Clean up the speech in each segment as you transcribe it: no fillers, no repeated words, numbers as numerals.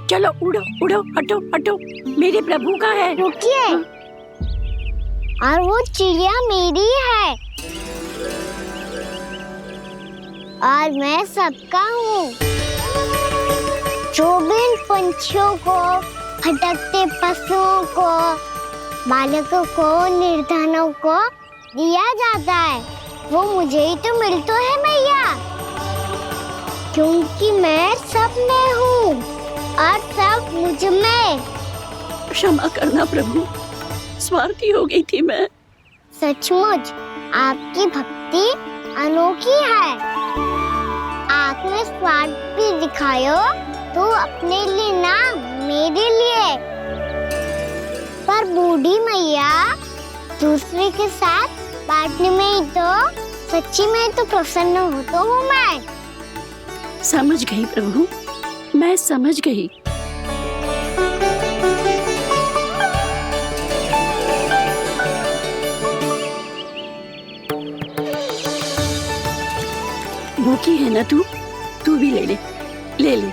चलो उड़ो उड़ो, हटो हटो, मेरे प्रभु का है। रुकिए, और वो चिड़िया मेरी है और मैं सबका हूँ। जो भी इन पंछियों को, भटकते पशुओं को, बालकों को, निर्धनों को दिया जाता है, वो मुझे ही तो मिलता है मैया, क्योंकि मैं सब में हूँ और सब मुझ में। क्षमा करना प्रभु, स्वार्थी हो गई थी मैं। सचमुच आपकी भक्ति अनोखी है। आपने स्वार्थ भी दिखायो तो अपने लिए ना, मेरे लिए। पर बूढ़ी मैया, दूसरे के साथ बांटने में ही तो सच्ची में तो प्रसन्न होता हूँ मैं। समझ गई प्रभु, मैं समझ गई। भूखी है ना तू भी ले ले, ले ले।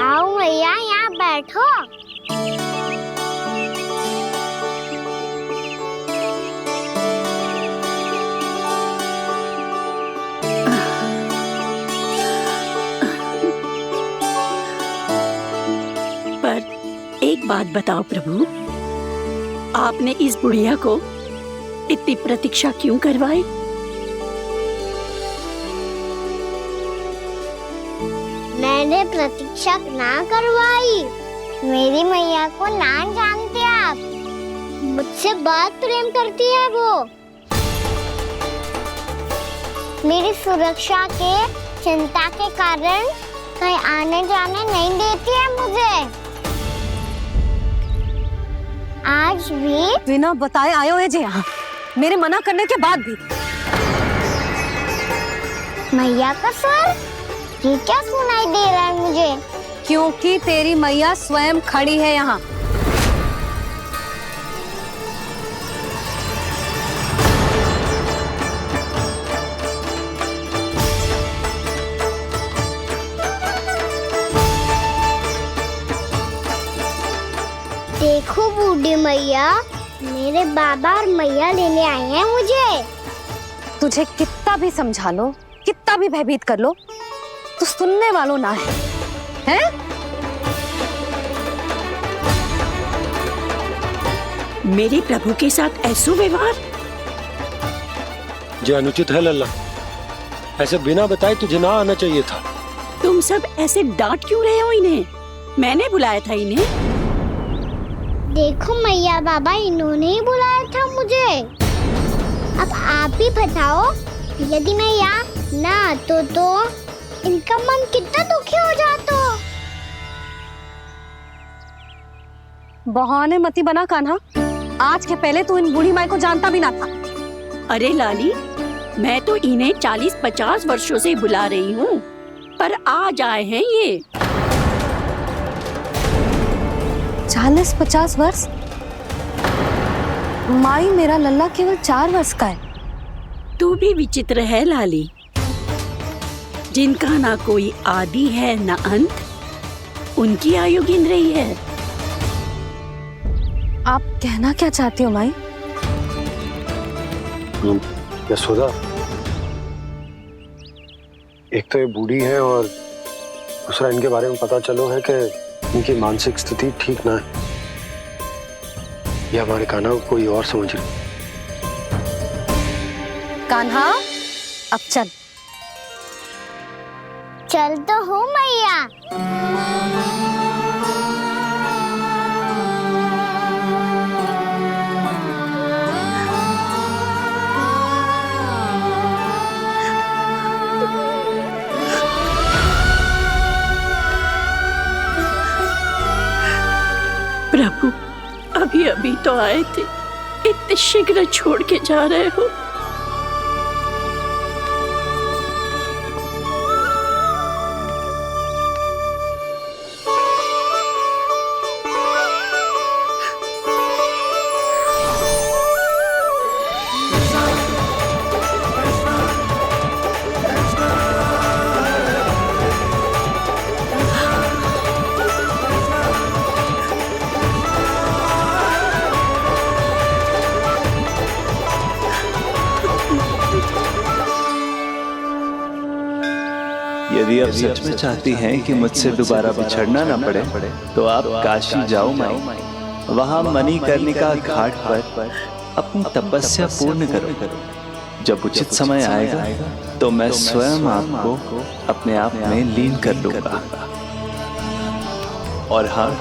आओ मैया, यहाँ बैठो। पर एक बात बताओ प्रभु, आपने इस बुढ़िया को इतनी प्रतीक्षा क्यों करवाई? मैंने प्रतीक्षा ना करवाई। मेरी मैया को ना जानते आप, मुझसे बहुत प्रेम करती है वो। मेरी सुरक्षा के चिंता के कारण कहीं आने जाने नहीं देती है मुझे। आज भी बिना बताए आए हो जे यहाँ, मेरे मना करने के बाद भी। मैया का स्वर, ये क्या सुनाई दे रहा है मुझे? क्योंकि तेरी मैया स्वयं खड़ी है यहाँ। देखो बूढ़ी मैया, मेरे बाबा और मैया लेने आए हैं मुझे। तुझे कितना भी समझा लो, कितना भी भयभीत कर लो, तो सुनने वालों ना है, हैं? मेरे प्रभु के साथ ऐसा व्यवहार जो अनुचित है लल्ला। ऐसे बिना बताए तुझे ना आना चाहिए था। तुम सब ऐसे डांट क्यों रहे हो इन्हें? मैंने बुलाया था इन्हें। देखो मैया बाबा, इन्होंने ही बुलाया था मुझे। अब आप ही बताओ, यदि मैं यहाँ ना आतो तो इनका मन कितना दुखी हो जाता। बहाने मती बना कान्हा, आज के पहले तू इन बूढ़ी माई को जानता भी ना था। अरे लाली, मैं तो इन्हें 40-50 वर्षों से बुला रही हूँ, पर आज आए हैं ये। 40-50 वर्ष? माई, मेरा लल्ला केवल 4 वर्ष का है। तू भी विचित्र है लाली, जिनका ना कोई आदि है ना अंत, उनकी आयु गिन रही है। आप कहना क्या चाहती हो माई? यशोदा, एक तो ये बूढ़ी है और दूसरा इनके बारे में पता चलो है कि इनकी मानसिक स्थिति ठीक ना है। ये हमारे कान्हा को कोई और समझ रही। कान्हा, अब चल। चल तो हूँ मैया। प्रभु, अभी अभी तो आए थे, इतने शीघ्र छोड़ के जा रहे हो। सच में चाहती हैं कि मुझसे दोबारा बिछड़ना न पड़े तो आप काशी जाओ माई, वहां मणिकर्णिका घाट पर अपनी तपस्या पूर्ण करो। जब उचित समय आएगा तो मैं स्वयं आपको अपने आप में लीन कर लूंगा। और हाँ,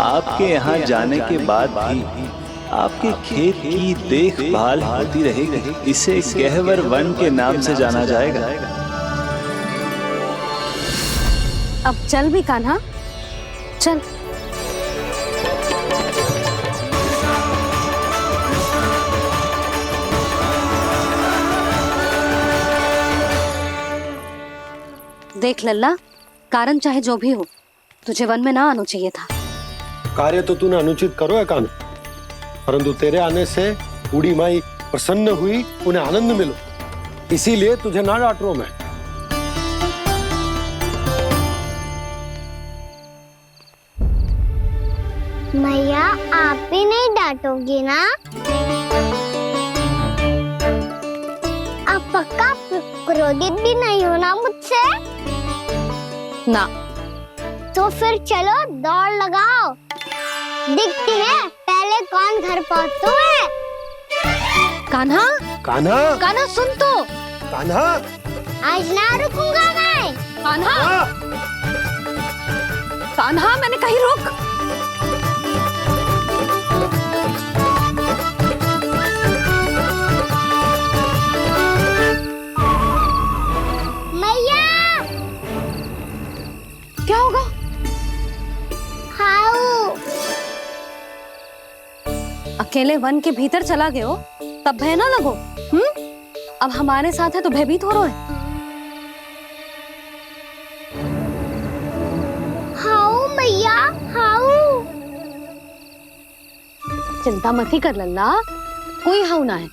आपके यहाँ जाने के बाद भी आपके खेत की देखभाल होती रहेगी। इसे गहवर वन के नाम से जाना जाएगा। अब चल भी कान्हा, चल। देख लल्ला, कारण चाहे जो भी हो, तुझे वन में ना आना चाहिए था। कार्य तो तूने अनुचित करो है कान्हा, परंतु तेरे आने से बूढ़ी माई प्रसन्न हुई, उन्हें आनंद मिलो, इसीलिए तुझे ना डांट रहा हूं मैं। मैया, आप भी नहीं डांटोगी ना? आप पक्का क्रोधित भी नहीं हो ना मुझसे? ना। तो फिर चलो दौड़ लगाओ, दिखती है पहले कौन घर पहुंचता है। कान्हा, कान्हा, कान्हा सुन तो। कान्हा, आज ना रुकूंगा मैं। कान्हा, कान्हा, मैंने कहीं रुक। मैया, क्या होगा? खाओ। अकेले वन के भीतर चला गए हो तब भय ना लगो। अब हमारे साथ है तो भयभीत हो रहे हैं। खाओ मैया, खाओ। चिंता मत ही कर लल्ला, कोई हाउ ना है।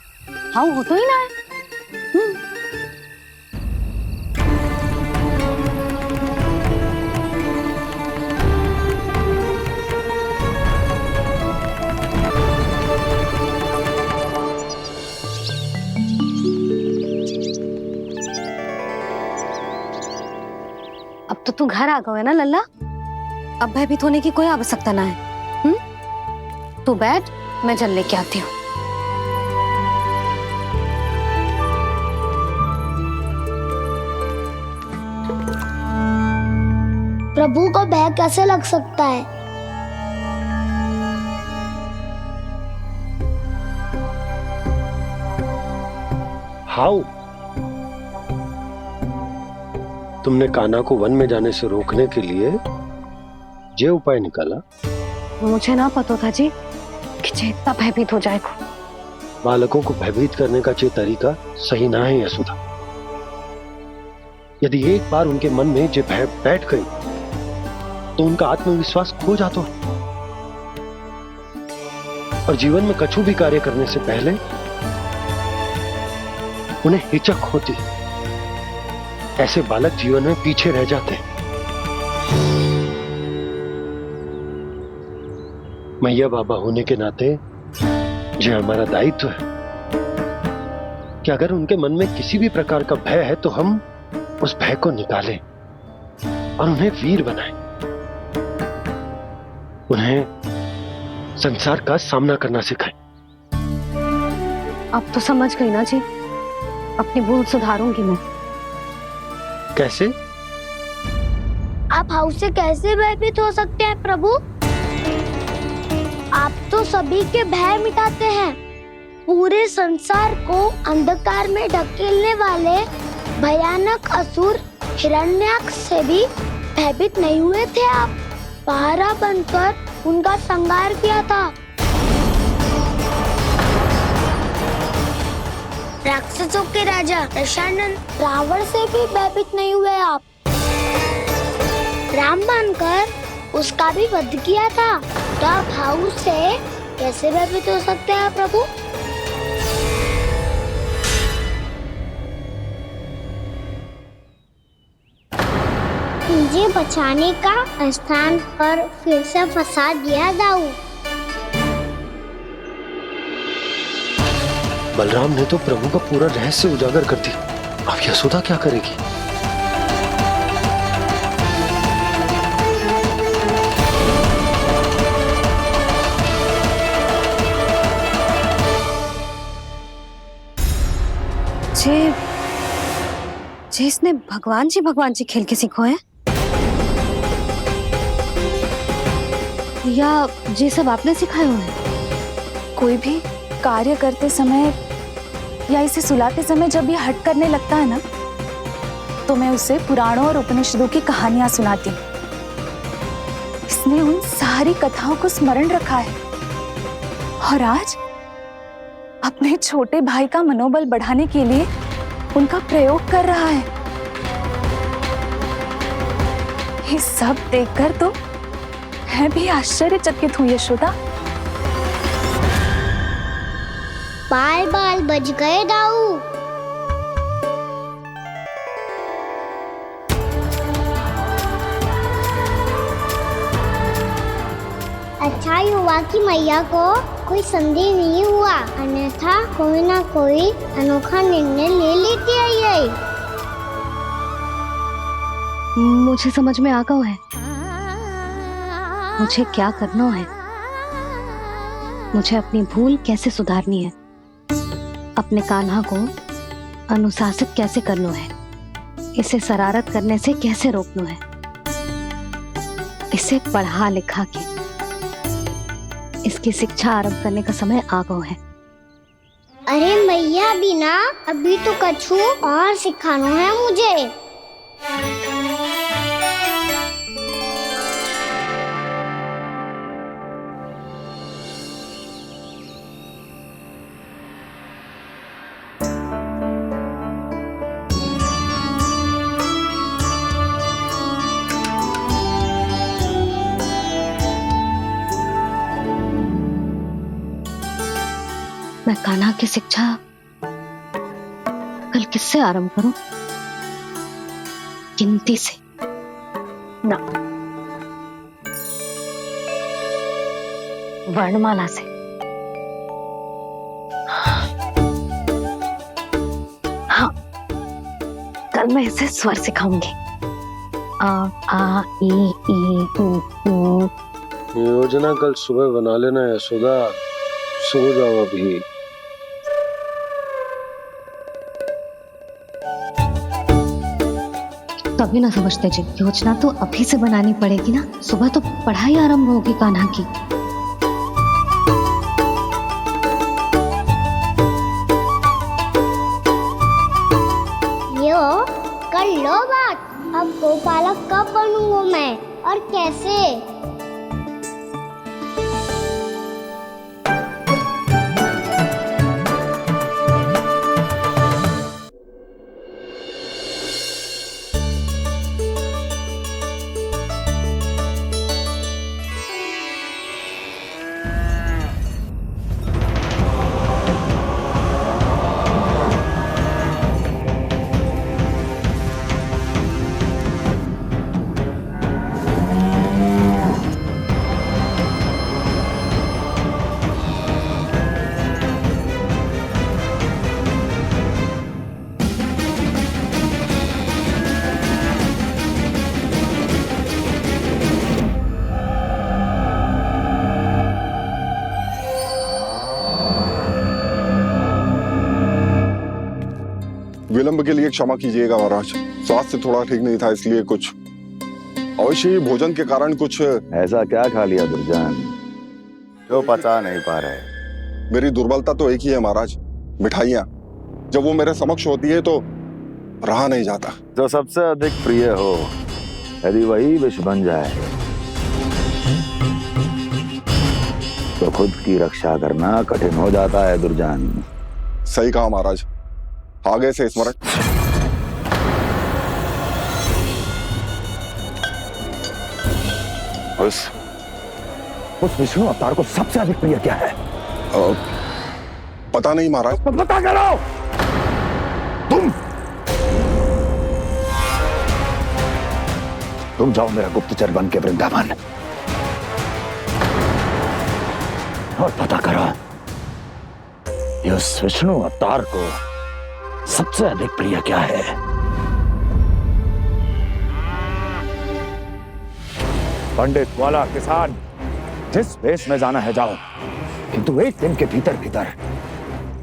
हाउ हो तो ही ना है। अब तो तू घर आ गया है ना लल्ला, अब भयभीत होने की कोई आवश्यकता ना है। तू बैठ, मैं जल लेके आती हूँ। प्रभु को भय कैसे लग सकता है? हाउ, तुमने कान्हा को वन में जाने से रोकने के लिए ये उपाय निकाला? मुझे ना पता था जी कि जे इतना भयभीत हो जाएगा। बालकों को भयभीत करने का ये तरीका सही ना है यशोदा। यदि एक बार उनके मन में ये भय बैठ गई तो उनका आत्मविश्वास खो जाता है और जीवन में कछु भी कार्य करने से पहले उन्हें हिचक होती। ऐसे बालक जीवन में पीछे रह जाते हैं। मैया बाबा होने के नाते ये हमारा दायित्व है कि अगर उनके मन में किसी भी प्रकार का भय है तो हम उस भय को निकालें और उन्हें वीर बनाएं, उन्हें संसार का सामना करना सिखाएं। अब तो समझ गई ना जी, अपनी भूल सुधारूंगी मैं। कैसे? आप हाउ से कैसे भयभीत हो सकते हैं प्रभु? आप तो सभी के भय मिटाते हैं। पूरे संसार को अंधकार में ढकेलने वाले भयानक असुर हिरण्याक्ष से भी भयभीत नहीं हुए थे आप। पहरा बनकर उनका संहार किया था। राक्षसों के राजा दशानन रावण से भी भयभीत नहीं हुए आप। राम बनकर उसका भी वध किया था। तो आप हाउ से कैसे भयभीत हो सकते हैं प्रभु? मुझे बचाने का स्थान पर फिर से फंसा दिया दाऊ। बलराम ने तो प्रभु का पूरा रहस्य उजागर कर दिया। अब यशोदा क्या करेगी? जे इसने भगवान जी खेल के सीखो है, या ये सब आपने सिखाए हुए हैं? कोई भी कार्य करते समय या इसे सुलाते समय जब ये हट करने लगता है ना, तो मैं उसे पुराणों और उपनिषदों की कहानियां सुनाती हूँ। इसने उन सारी कथाओं को स्मरण रखा है और आज अपने छोटे भाई का मनोबल बढ़ाने के लिए उनका प्रयोग कर रहा है। ये सब देखकर तो मैं भी आश्चर्यचकित हूँ यशोदा। बाल बाल बज गए दाऊ। अच्छा हुआ कि मैया को कोई संदेह नहीं हुआ, अन्यथा कोई ना कोई अनोखा निर्णय ले लेती है ये। मुझे समझ में आ गया है मुझे क्या करना है। मुझे अपनी भूल कैसे सुधारनी है, अपने कान्हा को अनुशासित कैसे करना है, इसे शरारत करने से कैसे रोकना है, इसे पढ़ा लिखा के इसकी शिक्षा आरंभ करने का समय आ गया है। अरे मैया बिना अभी तो कछु और सिखाना है मुझे। मैं कान्हा की शिक्षा कल किससे आरंभ करूं? गिनती से ना, वर्णमाला से। हाँ, कल मैं इसे स्वर सिखाऊंगी। आ ई ऊ। योजना कल सुबह बना लेना यशोदा, सो जाओ अभी। तभी ना समझते जी, योजना तो अभी से बनानी पड़ेगी ना। सुबह तो पढ़ाई आरंभ होगी कान्हा की। यो कर लो बात। अब गोपालक कब बनूंगा मैं और कैसे? विलंब के लिए क्षमा कीजिएगा महाराज, स्वास्थ्य थोड़ा ठीक नहीं था इसलिए कुछ अवश्य ही भोजन के कारण कुछ। ऐसा क्या खा लिया दुर्जन जो पचा नहीं पा रहे? मेरी दुर्बलता तो एक ही है महाराज, मिठाइयाँ। जब वो मेरे समक्ष होती है तो रहा नहीं जाता। जो सबसे अधिक प्रिय हो यदि वही विष बन जाए तो खुद की रक्षा करना कठिन हो जाता है दुर्जन। सही कहा महाराज, आगे से स्मरण। उस विष्णु अवतार को सबसे अधिक प्रिय क्या है? पता नहीं महाराज। पता करो। तुम जाओ मेरा गुप्तचर बन के वृंदावन और पता करो इस विष्णु अवतार को सबसे अधिक प्रिय क्या है। पंडित वाला किसान जिस वेश में जाना है जाओ, किंतु एक दिन के भीतर भीतर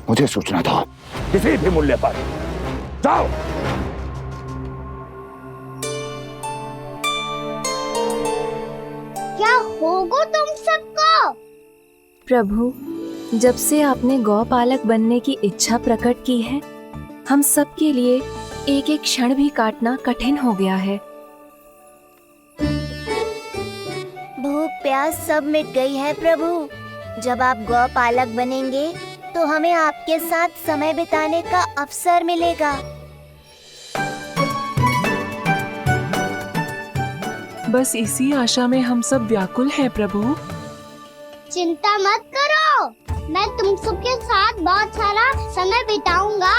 मुझे सूचना दो, किसी भी मूल्य पर। जाओ। तुम सबको। प्रभु, जब से आपने गौपालक बनने की इच्छा प्रकट की है, हम सब के लिए एक एक क्षण भी काटना कठिन हो गया है। भूख प्यास सब मिट गई है प्रभु। जब आप गौपालक बनेंगे तो हमें आपके साथ समय बिताने का अवसर मिलेगा। बस इसी आशा में हम सब व्याकुल हैं प्रभु। चिंता मत करो, मैं तुम सबके साथ बहुत सारा समय बिताऊंगा।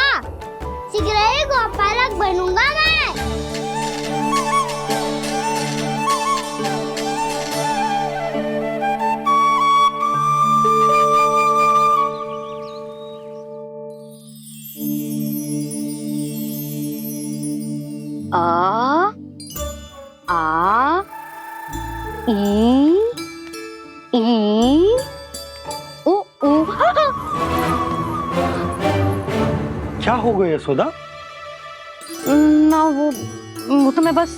शीघ्र ही गौपालक बनूंगा मैं। आ आ ई ऊ ऊ। क्या हो गया यशोदा? ना वो तो मैं बस।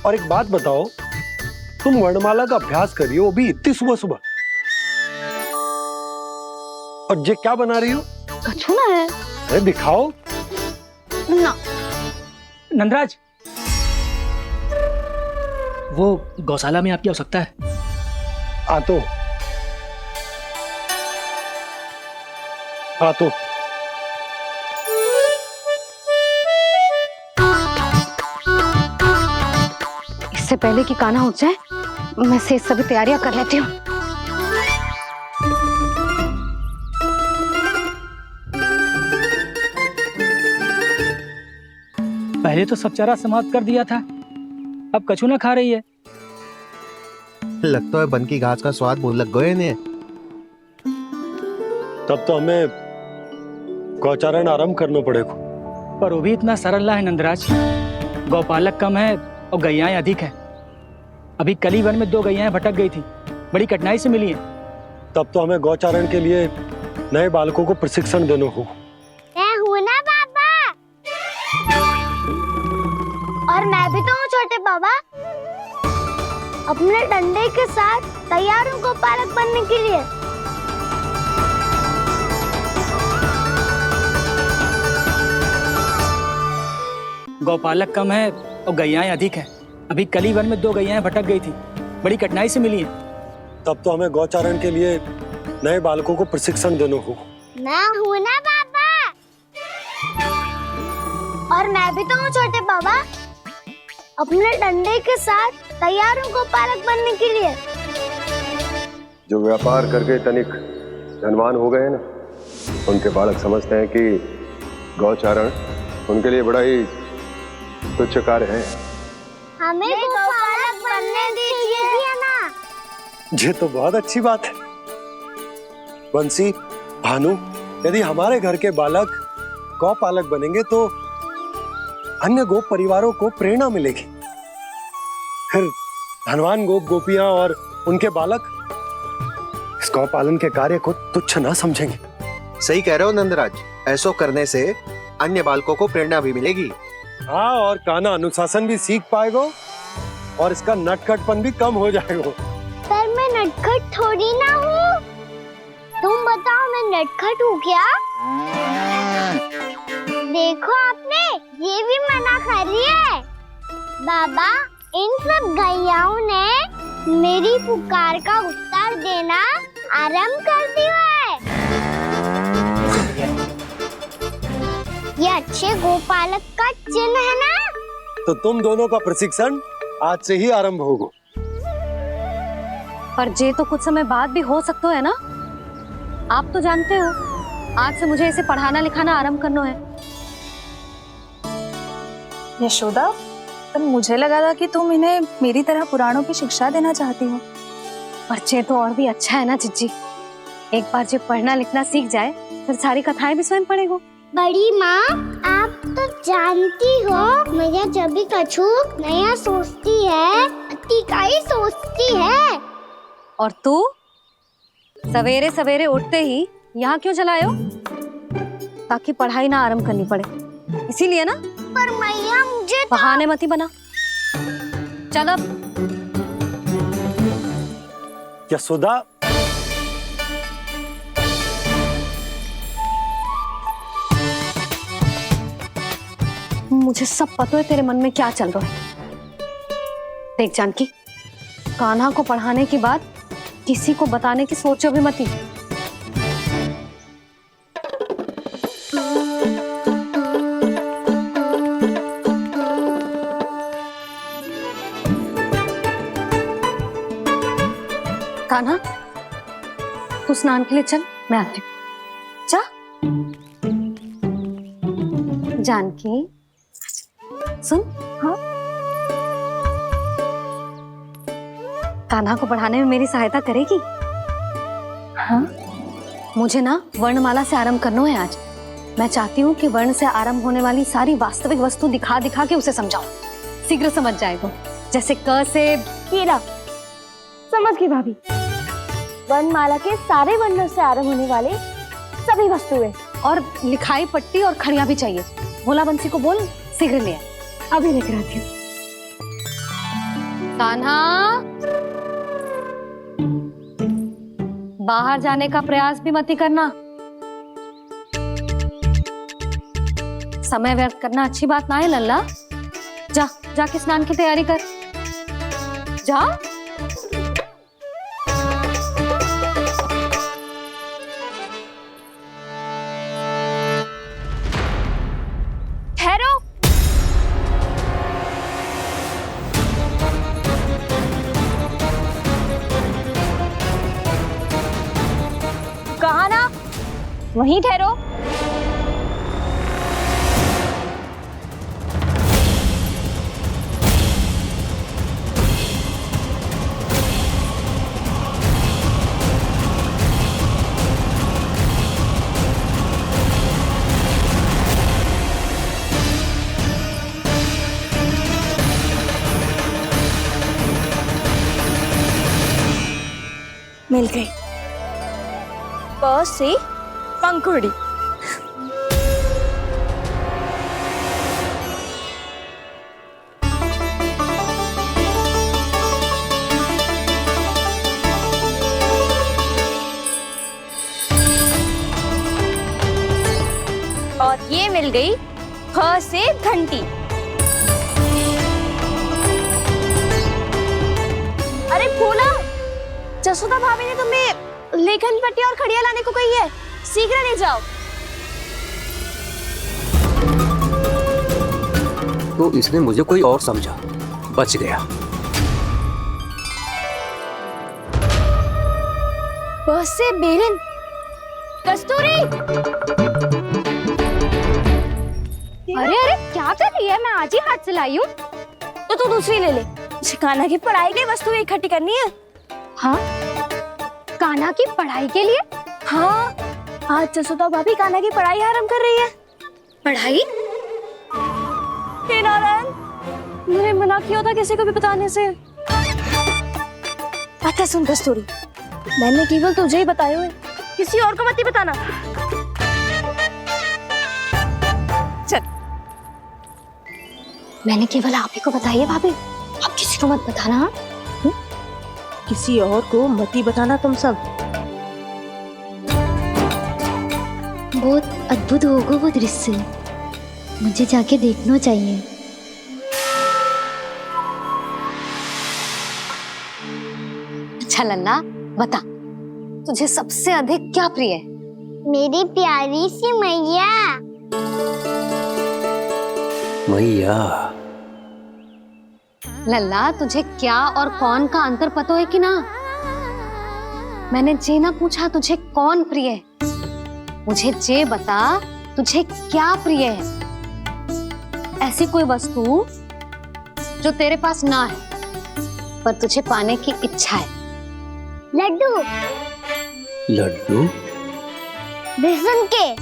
और एक बात बताओ, तुम वर्णमाला का अभ्यास कर रही हो, भी इतनी सुबह सुबह, और ये क्या बना रही हो? कछुआ है। अरे दिखाओ ना। नंदराज, वो गौशाला में आपकी आवश्यकता है। आ तो इससे पहले कि कान्हा उठ जाए, मैं से सभी तैयारियां कर लेती हूँ। पहले तो सब चारा समाप्त कर दिया था, अब कछू ना खा रही है। लगता है बन की घास का स्वाद भूल लग गए ने। तब तो हमें गौचारण आरंभ करना पड़ेगा। पर वो भी इतना सरल ना है नंदराज। गौपालक कम है और गैयाएं अधिक है। अभी कली वन में 2 गैयाएं भटक गई थी, बड़ी कठिनाई से मिली हैं। तब तो हमें गौचारण के लिए नए बालकों को प्रशिक्षण देना होगा। मैं हूँ ना बाबा, और मैं भी तो हूँ छोटे बाबा। अपने डंडे के साथ तैयार हूँ गौपालक बनने के लिए। गौपालक कम है और गैयाएं अधिक है। अभी कली वन में 2 गैयाएं भटक गई थी, बड़ी कठिनाई से मिली हैं। तब तो हमें गौचारण के लिए नए बालकों को प्रशिक्षण देना होगा। मैं हूँ ना बाबा, और मैं भी तो हूँ छोटे बाबा। अपने डंडे के साथ तैयार हूँ गौपालक बनने के लिए। जो व्यापार करके तनिक धनवान हो गए ना, उनके बालक समझते हैं कि गौचारण उनके लिए बड़ा ही तुच्छ कार्य है। हमें गौपालक बनने दीजिए ना। ये तो बहुत अच्छी बात है। बंसी, भानु, यदि हमारे घर के बालक गौपालक बनेंगे तो अन्य गोप परिवारों को प्रेरणा मिलेगी। फिर धनवान गोप गोपियां और उनके बालक इस गौपालन के कार्य को तुच्छ ना समझेंगे। सही कह रहे हो नंदराज, ऐसा करने से अन्य बालकों को प्रेरणा भी मिलेगी। हाँ, और कान्हा अनुशासन भी सीख पाएगा और इसका नटखटपन भी कम हो जाएगा। पर मैं नटखट थोड़ी ना हूँ। तुम बताओ, मैं नटखट हूँ क्या? देखो आपने, ये भी मना कर रही है। बाबा, इन सब गैयाओं ने मेरी पुकार का उत्तर देना आरंभ कर दिया है। ये अच्छे गोपालक का चिन्ह है ना? तो तुम दोनों का प्रशिक्षण आज से ही आरंभ होगा। पर जे तो कुछ समय बाद भी हो सकता है ना। आप तो जानते हो, आज से मुझे इसे पढ़ाना लिखाना आरंभ करना है। यशोदा, पर मुझे लगा था कि तुम इन्हें मेरी तरह पुराणों की शिक्षा देना चाहती हो। पर जे तो और भी अच्छा है ना जिज्जी। एक बार जब पढ़ना लिखना सीख जाए, फिर सारी कथाएं भी स्वयं पढ़ेगा। बड़ी माँ, आप तो जानती हो, मेरा जब भी कछु नया सोचती है, का ही सोचती है। और तू सवेरे सवेरे उठते ही यहाँ क्यों चलाए हो? ताकि पढ़ाई ना आरंभ करनी पड़े, इसीलिए ना। पर मैया, मुझे बहाने मत ही बना। चल अब। यशोदा, मुझे सब पता है तेरे मन में क्या चल रहा है। देख जानकी, कान्हा को पढ़ाने की बात किसी को बताने की सोचो भी मत ही। कान्हा, तू स्नान के लिए चल, मैं आती हूँ। जा। जानकी, सुन। हाँ, कान्हा को पढ़ाने में मेरी सहायता करेगी? हाँ, मुझे ना वर्णमाला से आरंभ करना है आज। मैं चाहती हूँ कि वर्ण से आरंभ होने वाली सारी वास्तविक वस्तु दिखा दिखा के उसे समझाऊं। शीघ्र समझ जाएगा। जैसे क से कीड़ा। समझ गई भाभी। वर्णमाला के सारे वर्णों से आरंभ होने वाले सभी वस्तुएं, और लिखाई पट्टी और खड़िया भी चाहिए। भोला बंसी को बोल, शीघ्र ले आए। अभी लेकर आती हूँ। कान्हा, बाहर जाने का प्रयास भी मत ही करना। समय व्यर्थ करना अच्छी बात ना है लल्ला। जा, जाके स्नान की तैयारी कर। जा। ठहरो। कहा ना, वहीं ठहरो। मिल गई। प से पंखुड़ी। और ये मिल गई फ से घंटी। अरे भोला, जसोदा भाभी ने तुम्हें लेखन पट्टी और खड़िया लाने को कही है, शीघ्र ले जाओ। तो इसने मुझे कोई और समझा, बच गया। बस से बेरन। कस्तूरी। अरे अरे क्या कर रही है? मैं आज ही हाथ से लाई हूँ। तो तू दूसरी ले ले। कान्हा की पढ़ाई की वस्तु इकट्ठी करनी है। हाँ, कान्हा की पढ़ाई के लिए? हाँ, आज जसोदा भाभी कान्हा की पढ़ाई आरंभ कर रही है। पढ़ाई? हे नारायण, मैंने मना किया था किसी को भी बताने से। अच्छा सुन कस्तूरी, मैंने केवल तुझे ही बताया है, किसी और को मत ही बताना। चल। मैंने केवल आप ही को बताई है भाभी, आप किसी को मत बताना। हाँ? किसी और को मत ही बताना तुम सब। बहुत अद्भुत होगा वो दृश्य, मुझे जाके देखना चाहिए। अच्छा लल्ला, बता, तुझे सबसे अधिक क्या प्रिय है? मेरी प्यारी सी मैया। मैया। लल्ला, तुझे क्या और कौन का अंतर पता है कि ना? मैंने जे ना पूछा तुझे कौन प्रिय है, मुझे जे बता तुझे क्या प्रिय है। ऐसी कोई वस्तु जो तेरे पास ना है पर तुझे पाने की इच्छा है। लड्डू। लड्डू? बेसन के।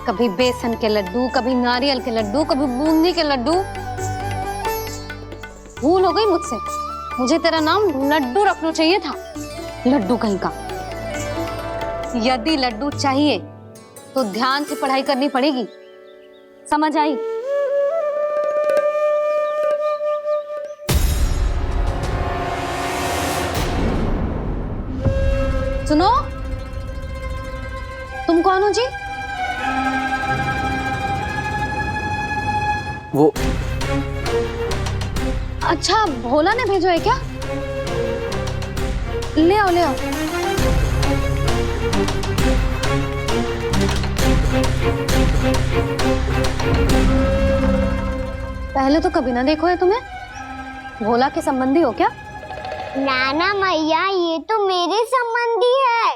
कभी बेसन के लड्डू, कभी नारियल के लड्डू, कभी बूंदी के लड्डू। भूल हो गई मुझसे, मुझे तेरा नाम लड्डू रखना चाहिए था। लड्डू कहीं का। यदि लड्डू चाहिए तो ध्यान से पढ़ाई करनी पड़ेगी, समझ आई? सुनो, तुम कौन हो जी? वो अच्छा, भोला ने भेजो है क्या? ले आओ ले आओ। पहले तो कभी ना देखो है तुम्हें। भोला के संबंधी हो क्या? नाना मैया, ये तो मेरे संबंधी है।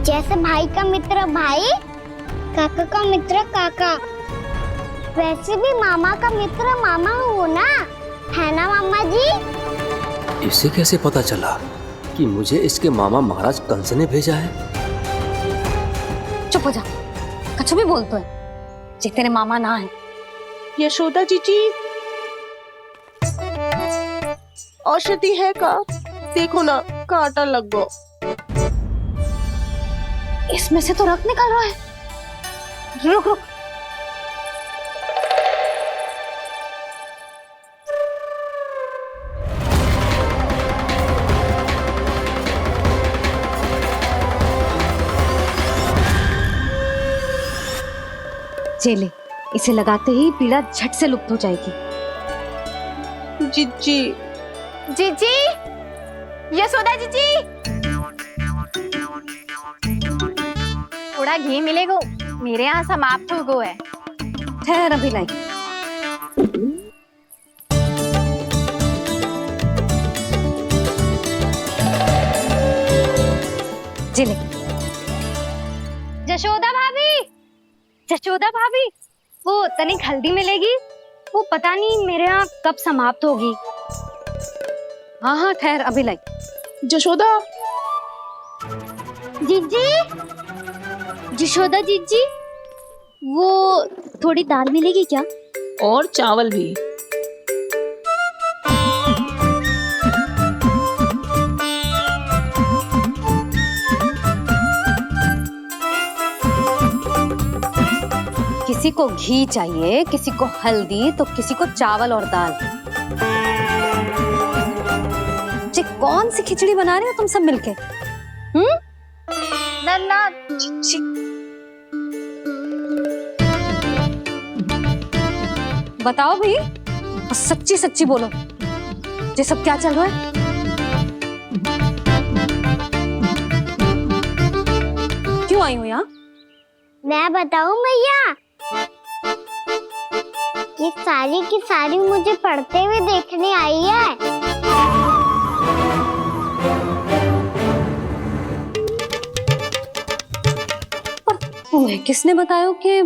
जैसे भाई का मित्र भाई, काका का मित्र काका, वैसे भी मामा का मित्र मामा हो ना, है ना मामा जी? इसे कैसे पता चला कि मुझे इसके मामा महाराज कंस ने भेजा है? चुप हो जा, कुछ भी बोलते है जे तेरे मामा ना है। यशोदा जीजी, औषधि है का? देखो ना, कांटा लग गो। इसमें से तो रक्त निकल रहा है। रुक रुक। चले, इसे लगाते ही पीड़ा झट से लुप्त हो जाएगी। जीजी, जीजी, यशोदा जीजी, थोड़ा घी मिलेगा, मेरे यहाँ समाप्त हो गो है। ठहर अभी लाई। जिले। जशोदा भाभी, जशोदा भाभी, वो तनिक हल्दी मिलेगी? वो पता नहीं मेरे यहाँ कब समाप्त होगी। हाँ हाँ ठहर अभी लाई। जशोदा जीजी, जशोदा जीजी, वो थोड़ी दाल मिलेगी क्या? और चावल भी। किसी को घी चाहिए, किसी को हल्दी, तो किसी को चावल और दाल। जी कौन सी खिचड़ी बना रहे हो तुम सब मिलके? नन्ना, बताओ भाई, और सच्ची सच्ची बोलो, ये सब क्या चल रहा है? क्यों आई हो यहाँ? मैं बताऊं भैया, ये सारी की सारी मुझे पढ़ते हुए देखने आई है। पर तुम्हें किसने बताया कि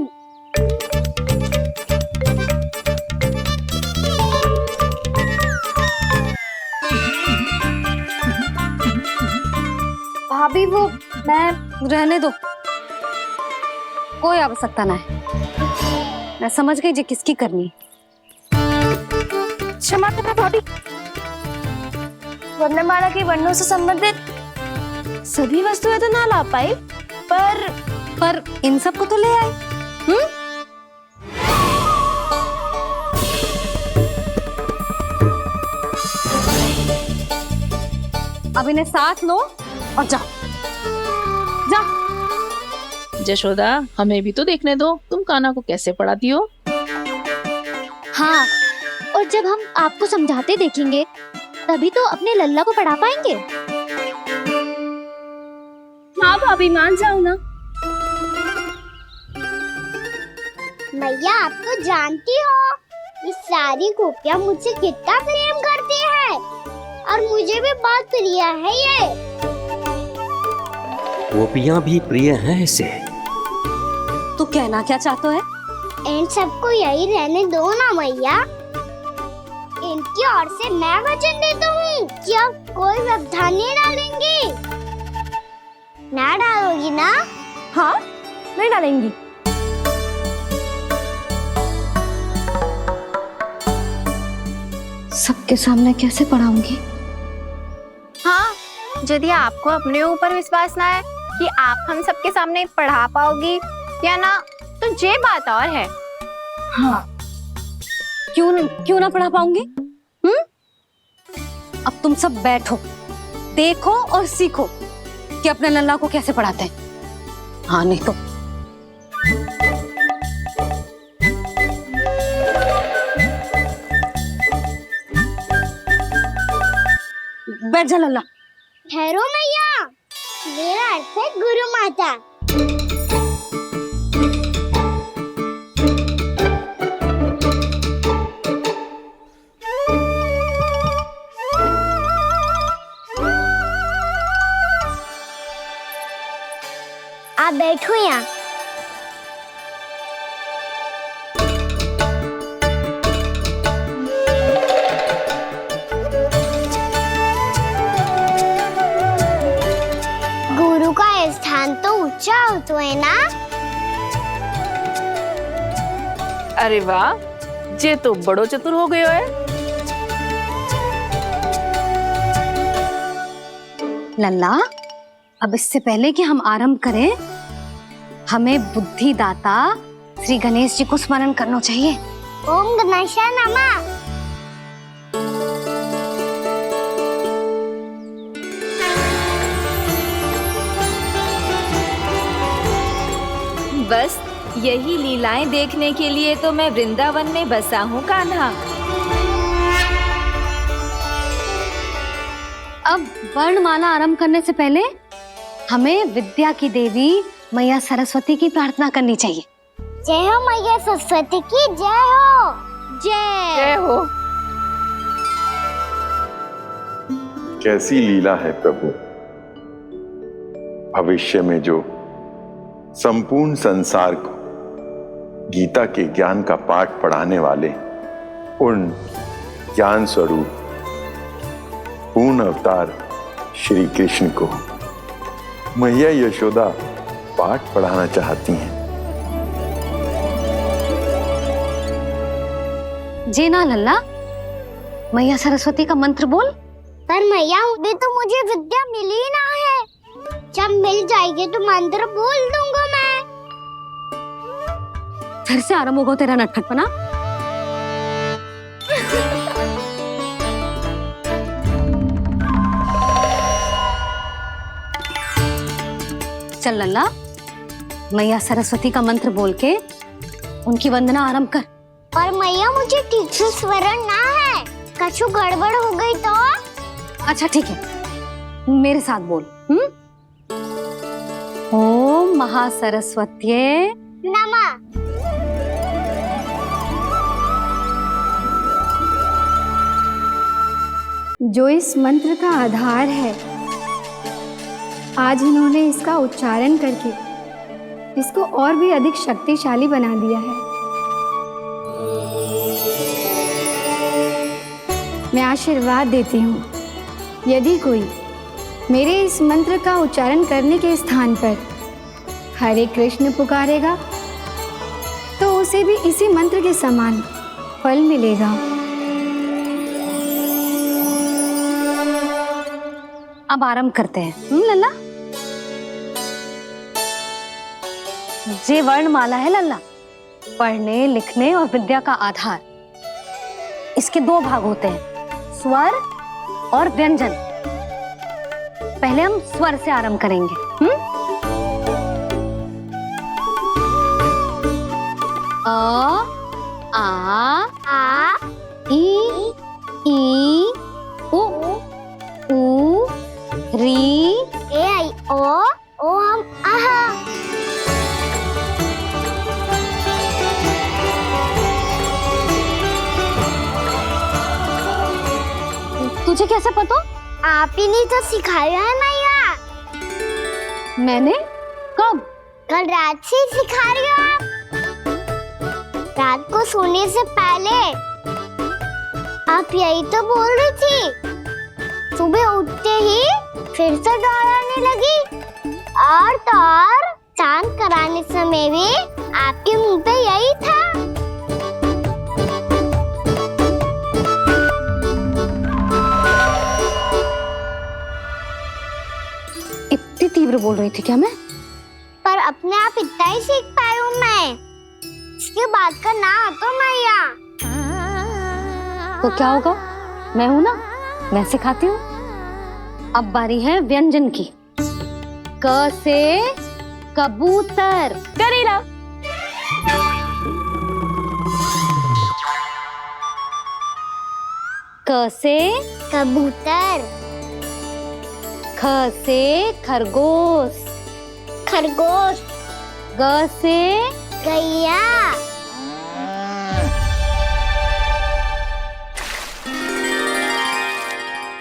भाभी? वो मैं रहने दो, कोई आवश्यकता ना है। मैं समझ गई जी किसकी करनी। क्षमा करना भाभी, वर्णमाला के वर्णों से संबंधित सभी वस्तुएं तो ना ला पाई, पर इन सब को तो ले आए। अब इन्हें साथ लो और जाओ। जा। जशोदा, हमें भी तो देखने दो, तुम कान्हा को कैसे पढ़ाती हो। हाँ, और जब हम आपको समझाते देखेंगे तभी तो अपने लल्ला को पढ़ा पाएंगे। हाँ भाभी, मान जाओ ना। मैया, आप तो जानती हो ये सारी गोपियां मुझसे कितना प्रेम करती है, और मुझे भी बहुत प्रिय है ये। गोपियां भी प्रिय हैं इसे। तू कहना क्या चाहता है? इन सबको यही रहने दो ना मैया। इनकी ओर से मैं वचन देता हूँ कि अब कोई व्यवधान नहीं डालेंगी। ना डालोगी ना? हाँ, नहीं डालेंगी। सबके सामने कैसे पढ़ाऊंगी? हाँ, यदि आपको अपने ऊपर विश्वास ना है कि आप हम सबके सामने पढ़ा पाओगी या ना, तो ये बात और है। हाँ, क्यों ना पढ़ा पाऊंगी? अब तुम सब बैठो, देखो और सीखो कि अपने लल्ला को कैसे पढ़ाते हैं। हाँ नहीं तो बैठ जा लल्ला। ठहरो मैया, मेरा अर्थ है गुरु माता। आप बैठो यहाँ। गुरु का स्थान तो ऊंचा होता है ना। अरे वाह, जे तो बड़ो चतुर हो गयो है। लल्ला, अब इससे पहले कि हम आरंभ करें, हमें बुद्धिदाता श्री गणेश जी को स्मरण करना चाहिए। ओम गणेशाय नमः। बस यही लीलाएं देखने के लिए तो मैं वृंदावन में बसा हूँ कान्हा। अब वर्णमाला आरंभ करने से पहले हमें विद्या की देवी मैया सरस्वती की प्रार्थना करनी चाहिए। जय हो मैया सरस्वती की जय हो। जय हो। कैसी लीला है प्रभु, भविष्य में जो संपूर्ण संसार को गीता के ज्ञान का पाठ पढ़ाने वाले उन ज्ञान स्वरूप पूर्ण अवतार श्री कृष्ण को मैया यशोदा पाठ पढ़ाना चाहती हैं। जी ना लल्ला, मैया सरस्वती का मंत्र बोल। पर मैया अभी तो मुझे विद्या मिली ना है, जब मिल जाएगी तो मंत्र बोल दूंगा मैं। फिर से आरंभ होगा तेरा नटखटपना। चल लल्ला, मैया सरस्वती का मंत्र बोल के उनकी वंदना आरंभ कर। पर मैया मुझे ठीक से स्मरण ना है, कछु गड़बड़ हो गई तो? अच्छा ठीक है, मेरे साथ बोल। ओम महासरस्वत्यै नमः। जो इस मंत्र का आधार है, आज इन्होंने इसका उच्चारण करके इसको और भी अधिक शक्तिशाली बना दिया है। मैं आशीर्वाद देती हूँ, यदि कोई मेरे इस मंत्र का उच्चारण करने के स्थान पर हरे कृष्ण पुकारेगा तो उसे भी इसी मंत्र के समान फल मिलेगा। अब आरंभ करते हैं। लल्ला, जे वर्णमाला है लल्ला, पढ़ने लिखने और विद्या का आधार। इसके दो भाग होते हैं, स्वर और व्यंजन। पहले हम स्वर से आरंभ करेंगे। अ, आ, ई, उ, री, ए आई ओ हम आहा। तुझे कैसे पता? आप ही ने तो सिखाया है मैया। मैंने? कब? कल रात से सिखा रही हो आप। रात को सोने से पहले आप यही तो बोल रही थी। सुबह उठते ही फिर से दोहराने लगी, और तो और चांद कराने समय भी आपके मुंह पे यही था। इतनी तीव्र बोल रही थी क्या मैं? पर अपने आप इतना ही सीख पाई हूँ मैं। इसके बाद का ना तो मैया। तो क्या होगा? मैं हूं ना, मैं सिखाती हूँ। अब बारी है व्यंजन की। क से कबूतर। करेला। क से कबूतर। ख से खरगोश। खरगोश। ग से गैया।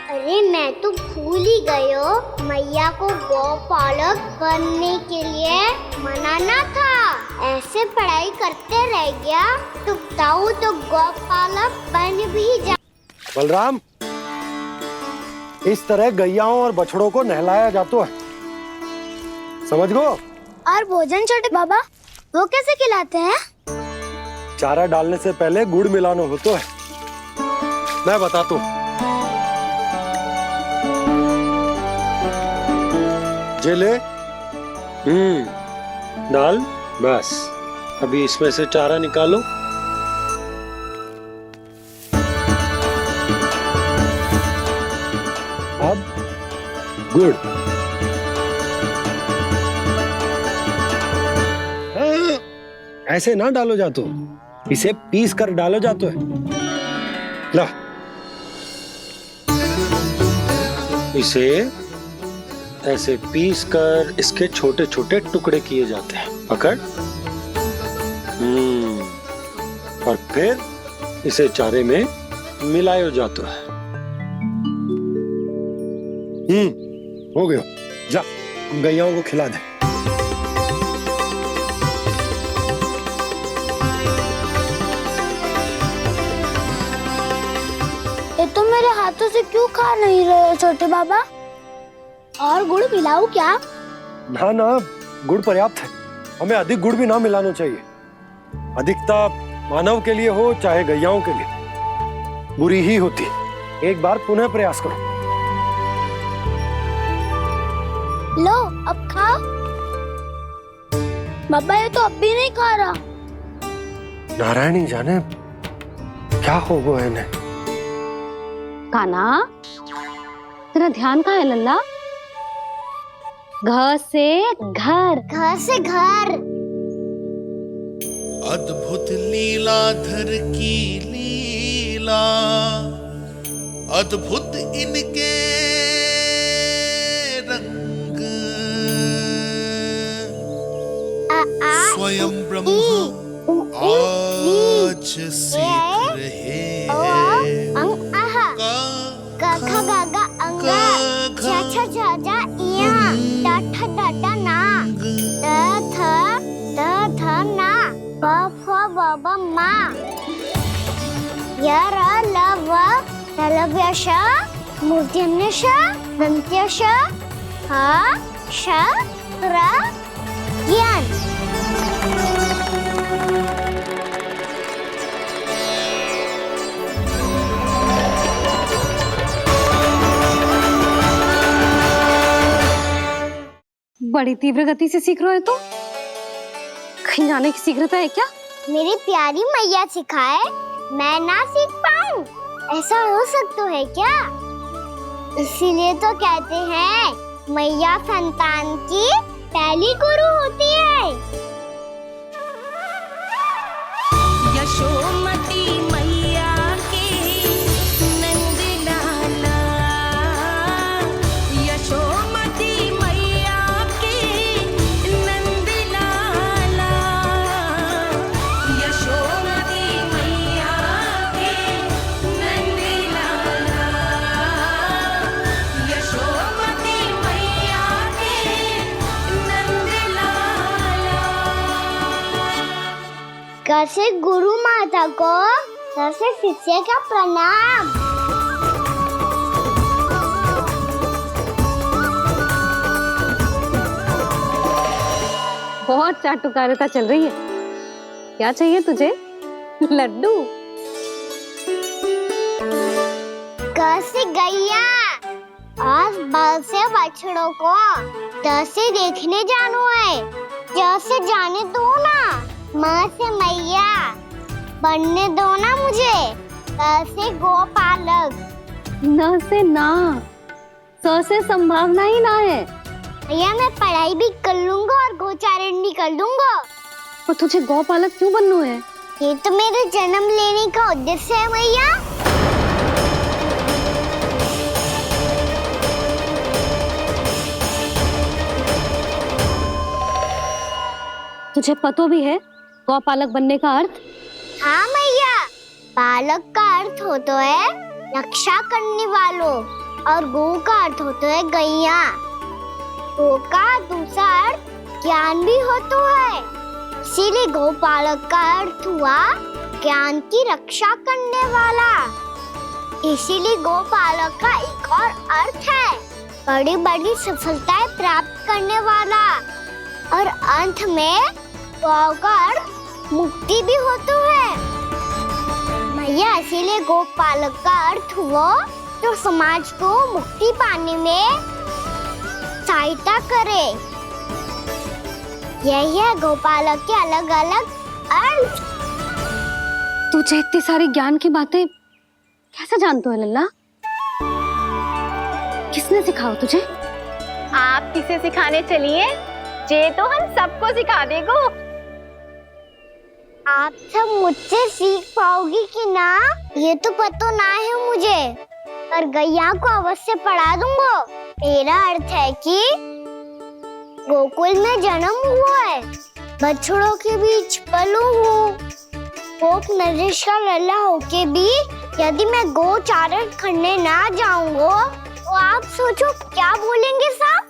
अरे मैं तो भूल ही गई हूँ, मैया को गौपालक बनने के लिए मनाना था। ऐसे पढ़ाई करते रह गया तो ताऊ तो गौपालक बन भी जा। बलराम, इस तरह गैयाओं और बछड़ों को नहलाया जाता है, समझ गो? और भोजन छोटे बाबा वो कैसे खिलाते हैं? चारा डालने से पहले गुड़ मिलाना होता है, मैं बताता हूँ। जे ले, डाल, बस अभी इसमें से चारा निकालो। अब गुड़, ऐसे ना डालो जातो, इसे पीस कर डालो जातो है। ला, इसे ऐसे पीस कर इसके छोटे छोटे टुकड़े किए जाते हैं। पकड़। और फिर इसे चारे में मिलाया जाता है। हो गया, जा गैयाओं को खिला दे। ये तो मेरे हाथों से क्यों खा नहीं रहे हो छोटे बाबा? और गुड़ मिलाऊं क्या? ना ना, गुड़ पर्याप्त है, हमें अधिक गुड़ भी ना मिलाना चाहिए। अधिकता मानव के लिए हो चाहे गैयाओं के लिए बुरी ही होती। एक बार पुनः प्रयास करो। लो अब खाओ। बाबा ये तो अब भी नहीं खा रहा। नारायणी जाने क्या हो गया इन्हें। कान्हा, तेरा ध्यान कहाँ है लल्ला? घ से घर। घर से घर। अद्भुत लीलाधर की लीला, अद्भुत इनके रंग, स्वयं ब्रह्मा आज सीख रहे हैं। गा गा गा अंगा, छा छा छा जा इया, डा ठा डा डा ना, द थ ना, प फ ब ब मा, य र ल व ललव्य श, मूर्धन्य श, दन्त्य श, ह श र ज्ञान। बड़ी तीव्र गति से सीख रहे हो तो कहीं जाने की शीघ्रता है क्या? मेरी प्यारी मैया सिखाए, मैं ना सीख पाऊं, ऐसा हो सकता है क्या? इसीलिए तो कहते हैं मैया संतान की पहली गुरु होती है। यशोमती मैया की नंद लाला, यशोमती मैया की नंद लाला, यशोमती मैया की नंद लाला, यशोमती मैया की नंद लाला। कैसे गुरु माता को, कैसे शिष्य का प्रणाम। बहुत चाटुकारिता चल रही है। क्या चाहिए तुझे? लड्डू? कैसे गैया और बल से बछड़ों को कैसे देखने जानो है, जैसे जाने दो ना, माँ से मैया बनने दो ना मुझे, कैसे गोपालक। न से ना, 100 से संभावना ही ना है। भैया मैं पढ़ाई भी कर लूंगा और गोचारण भी कर दूंगा। और तुझे गौपालक क्यों बनना है? ये तो मेरे जन्म लेने का उद्देश्य है भैया। तुझे पता भी है गौपालक बनने का अर्थ? हाँ भैया, पालक का अर्थ होता है रक्षा करने वालों और गौ का अर्थ होता है गैया। गौ का दूसरा अर्थ ज्ञान भी होता है, इसीलिए गौपालक का अर्थ हुआ ज्ञान की रक्षा करने वाला। इसीलिए गौपालक का एक और अर्थ है बड़ी बड़ी सफलताएं प्राप्त करने वाला। और अंत में गौ का अर्थ मुक्ति भी होता है भैया। इसीलिए गौपालक का अर्थ हुआ जो समाज को मुक्ति पाने में सहायता करे। यही है गौपालक के अलग अलग अर्थ। तुझे इतनी सारी ज्ञान की बातें कैसे जानते हो लल्ला? किसने सिखाओ तुझे? आप किसे सिखाने चलिए, जे तो हम सबको सिखा देगो। आप सब मुझसे सीख पाओगी कि ना ये तो पता ना है मुझे, पर गैया को अवश्य पढ़ा दूंगा। मेरा अर्थ है कि गोकुल में जन्म हुआ है, बछड़ों के बीच पलू हूँ। गोप नरेश का लल्ला होके भी यदि मैं गोचारण करने ना जाऊंगा तो आप सोचो क्या बोलेंगे साहब?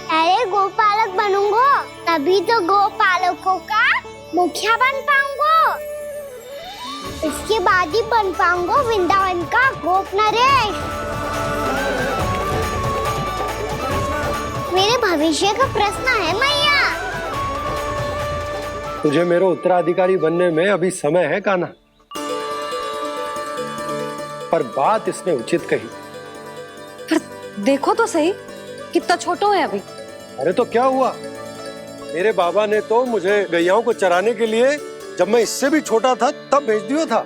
अरे गोपालक बनूंगा तभी तो गोपालकों का मुखिया बन पाऊंगा। इसके बाद ही बन पाऊंगा वृंदावन का गोप नरेश। मेरे भविष्य का प्रश्न है मैया। तुझे मेरा उत्तराधिकारी बनने में अभी समय है कान्हा, पर बात इसने उचित कही। पर देखो तो सही कितना छोटा है अभी। अरे तो क्या हुआ, मेरे बाबा ने तो मुझे गैयाओं को चराने के लिए जब मैं इससे भी छोटा था तब भेज दिया था।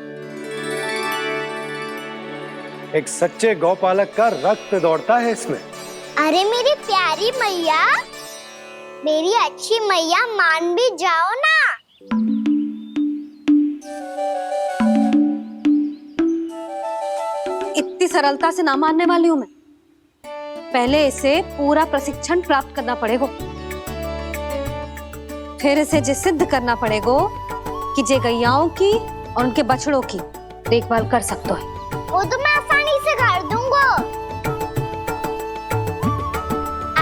एक सच्चे गौपालक का रक्त दौड़ता है इसमें। अरे मेरी प्यारी मैया, मेरी अच्छी मैया, मान भी जाओ ना। इतनी सरलता से ना मानने वाली हूँ मैं। पहले इसे पूरा प्रशिक्षण प्राप्त करना पड़ेगा, फिर इसे ये सिद्ध करना पड़ेगा कि जे गैयाओं की और उनके बछड़ों की देखभाल कर सकते हैं। वो तो मैं आसानी से कर दूंगा।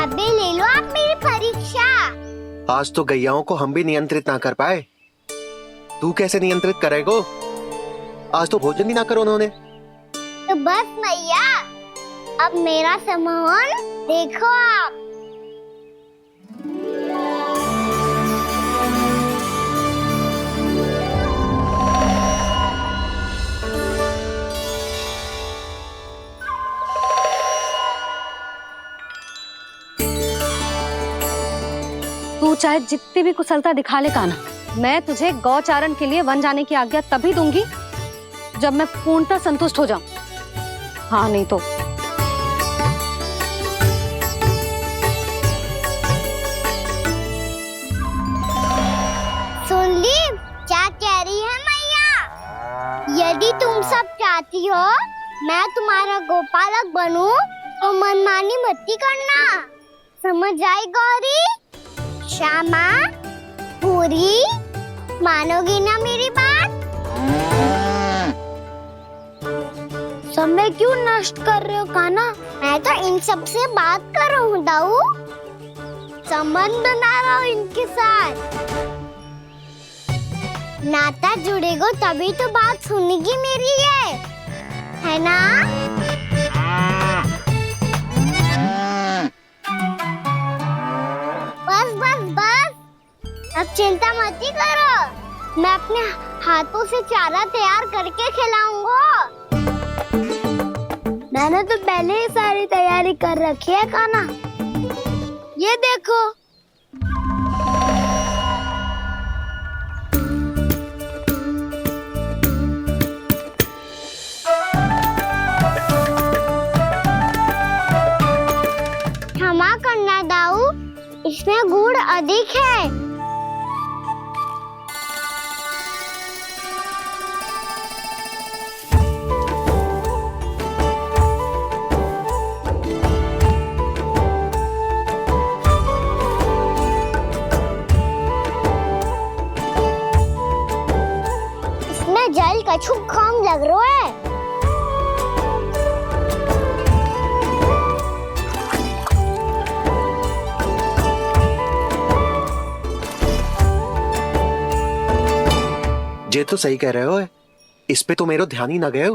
अबे ले लो आप मेरी परीक्षा। आज तो गैयाओं को हम भी नियंत्रित ना कर पाए, तू कैसे नियंत्रित करेगो? आज तो भोजन भी ना करो उन्होंने। तो बस मैया, अब मेरा सम्मान देखो आप। तू चाहे जितनी भी कुशलता दिखा ले कान्हा, मैं तुझे गौचारण के लिए वन जाने की आज्ञा तभी दूंगी जब मैं पूर्णतः संतुष्ट हो जाऊं। हाँ नहीं तो सुन ली क्या कह रही है मैया? यदि तुम सब चाहती हो मैं तुम्हारा गोपालक बनूं तो मनमानी मत करना, समझ आई गौरी? श्यामा, पूरी, मानोगी ना मेरी बात? समय क्यों नष्ट कर रहे हो कान्हा? मैं तो इन सब से बात कर रहा हूँ दाऊ, संबंध बना रहा हूँ इनके साथ। नाता जुड़ेगा तभी तो बात सुनेगी मेरी, है ना? बस बस बस, अब चिंता मत ही करो, मैं अपने हाथों से चारा तैयार करके खिलाऊंगा। मैंने तो पहले ही सारी तैयारी कर रखी है कान्हा, ये देखो। इसमें गुड़ अधिक है। इसमें जल कछु कम लग रहा है। ये तो सही कह रहे हो, इस पे तो मेरो ध्यान ही ना गए हो।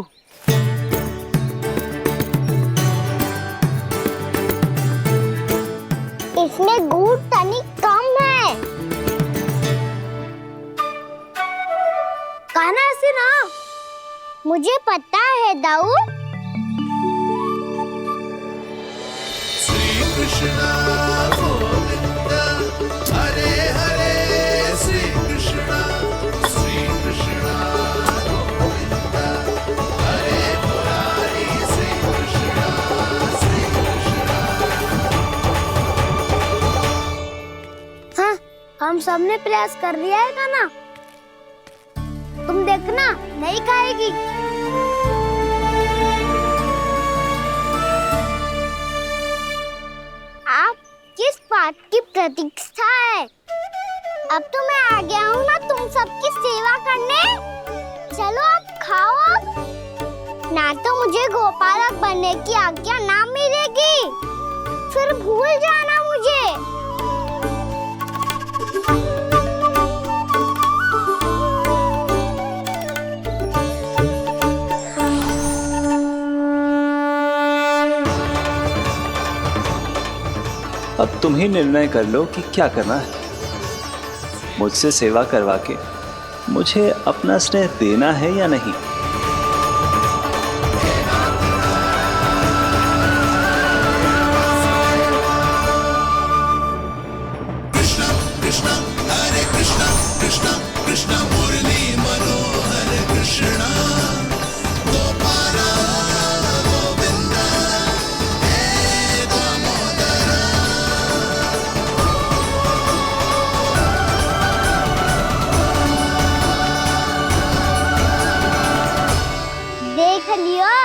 इसमें गुड़ तनिक कम है। कहना ऐसे ना, मुझे पता है दाऊ। श्री कृष्ण गोविंद हरे हरे, श्री कृष्ण गोविंद हरे मुरारी, श्री कृष्ण हाँ, हम सबने प्रयास कर लिया है गाना। तुम देखना नहीं खाएगी। आप किस बात की प्रतीक्षा है? अब तो मैं आ गया हूँ ना तुम सबकी सेवा करने। चलो अब खाओ अब। ना तो मुझे गोपालक बनने की आज्ञा ना मिलेगी, फिर भूल जाना मुझे। अब तुम ही निर्णय कर लो कि क्या करना है। मुझसे सेवा करवा के मुझे अपना स्नेह देना है या नहीं। कृष्ण कृष्ण हरे कृष्ण कृष्ण कृष्ण मुरली मनोहर कृष्ण गोपाल गोविंद हे दामोदर। देख लियो,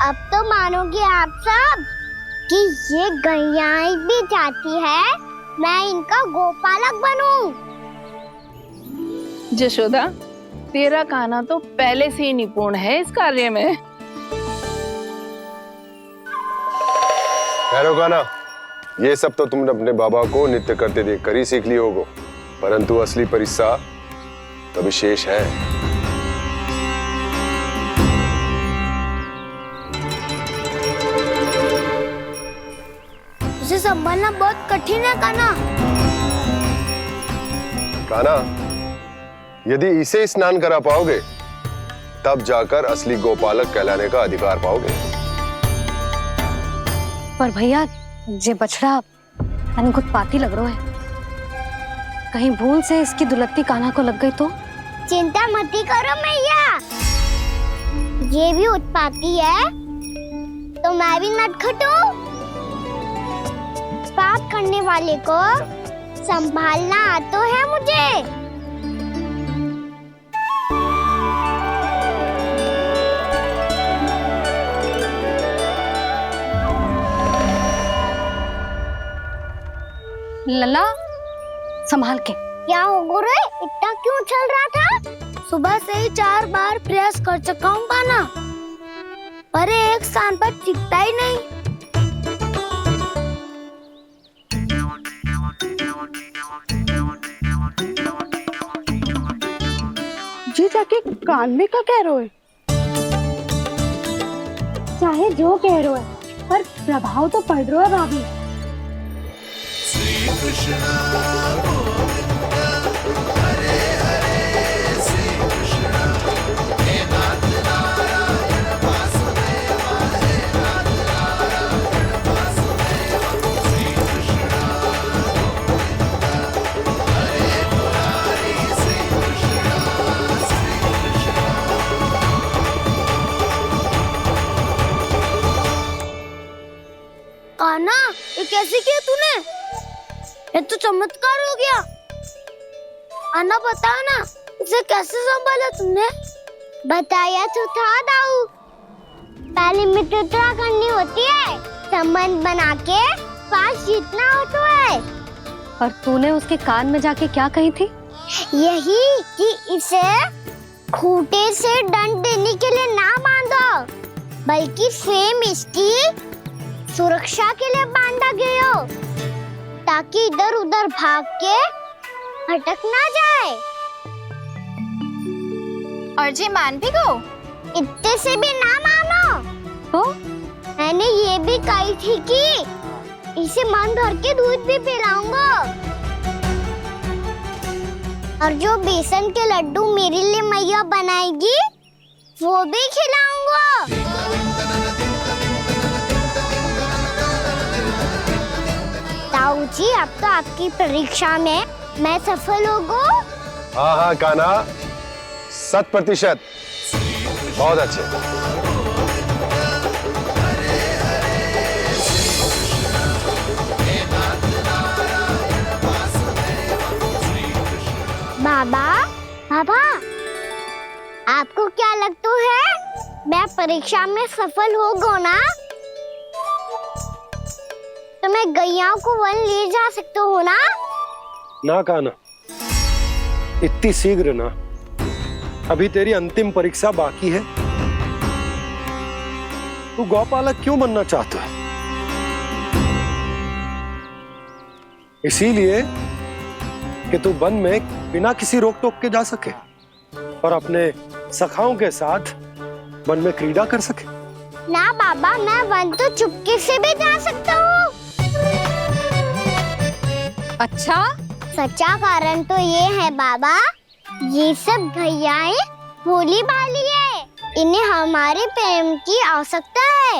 अब तो मानोगे आप सब कि ये गैयाएं भी चाहती है मैं इनका गोपालक बनूं। जशोदा, तेरा कान्हा तो पहले से ही निपुण है इस कार्य में। खैर होगा ना, ये सब तो तुमने अपने बाबा को नित्य करते देखकर ही सीख ली होगो, परंतु असली परिस्सा तो विशेष है। उसे संभालना बहुत कठिन है कान्हा। कान्हा, यदि इसे स्नान करा पाओगे तब जाकर असली गोपालक कहलाने का अधिकार पाओगे। पर भैया, ये बछड़ा उत्पाती लग रहा है। कहीं भूल से इसकी दुलत्ती कान्हा को लग गई तो? चिंता मत करो मैया, ये भी उत्पाती है तो मैं भी नटखट हूँ। पाप करने वाले को संभालना आता है मुझे। लला, संभाल के। क्या हो गुरु, इतना क्यों चल रहा था? सुबह से ही 4 बार प्रयास कर चुका हूँ कान्हा, पर एक स्थान पर टिकता ही नहीं। जी जाके कान में क्या कह रहे हो? चाहे जो कह रहे हो, पर प्रभाव तो पड़ रहा है भाभी। श्री कृष्ण गोविंद हरे हरे, श्री कृष्ण हे नाथ नारायण वासुदेव, हे नाथ नारायण वासुदेव, श्री कृष्ण गोविंद हरे मुरारी, श्री कृष्ण कान्हा, ये कैसे किया तूने? ये तो गया? आना बताओ ना, इसे कैसे संभाला तुमने? बताया तो था दाऊ, पहले मित्रता करनी होती है, संबंध बना के पास जीतना होता है। और तूने उसके कान में जाके क्या कही थी? यही कि इसे खूंटे से दंड देने के लिए ना बांधो, बल्कि स्वयं इसकी सुरक्षा के लिए बांधा गया हो, ताकि इधर उधर भाग के भटक ना जाए। और जी मान भी गो? इतने से भी ना मानो। तो मैंने ये भी कही थी कि इसे मन भर के दूध भी पिलाऊंगा, और जो बेसन के लड्डू मेरे लिए मैया बनाएगी वो भी खिलाऊंगा। ताऊ जी, अब तो आपकी परीक्षा में मैं सफल होगा। हाँ हाँ कान्हा, 100%। बहुत अच्छे। बाबा, बाबा, आपको क्या लगता है मैं परीक्षा में सफल होगा ना? तो मैं गैयाओं को वन ले जा सकता हूँ ना? ना कान्हा, इतनी शीघ्र ना, अभी तेरी अंतिम परीक्षा बाकी है। तू गौपालक क्यों बनना चाहता है? इसीलिए कि तू वन में बिना किसी रोक टोक के जा सके और अपने सखाओं के साथ वन में क्रीड़ा कर सके। ना बाबा, मैं वन तो चुपके से भी जा सकता हूँ। अच्छा? सच्चा कारण तो ये है बाबा, ये सब गैयाएं भोली भाली है, इन्हें हमारे प्रेम की आवश्यकता है,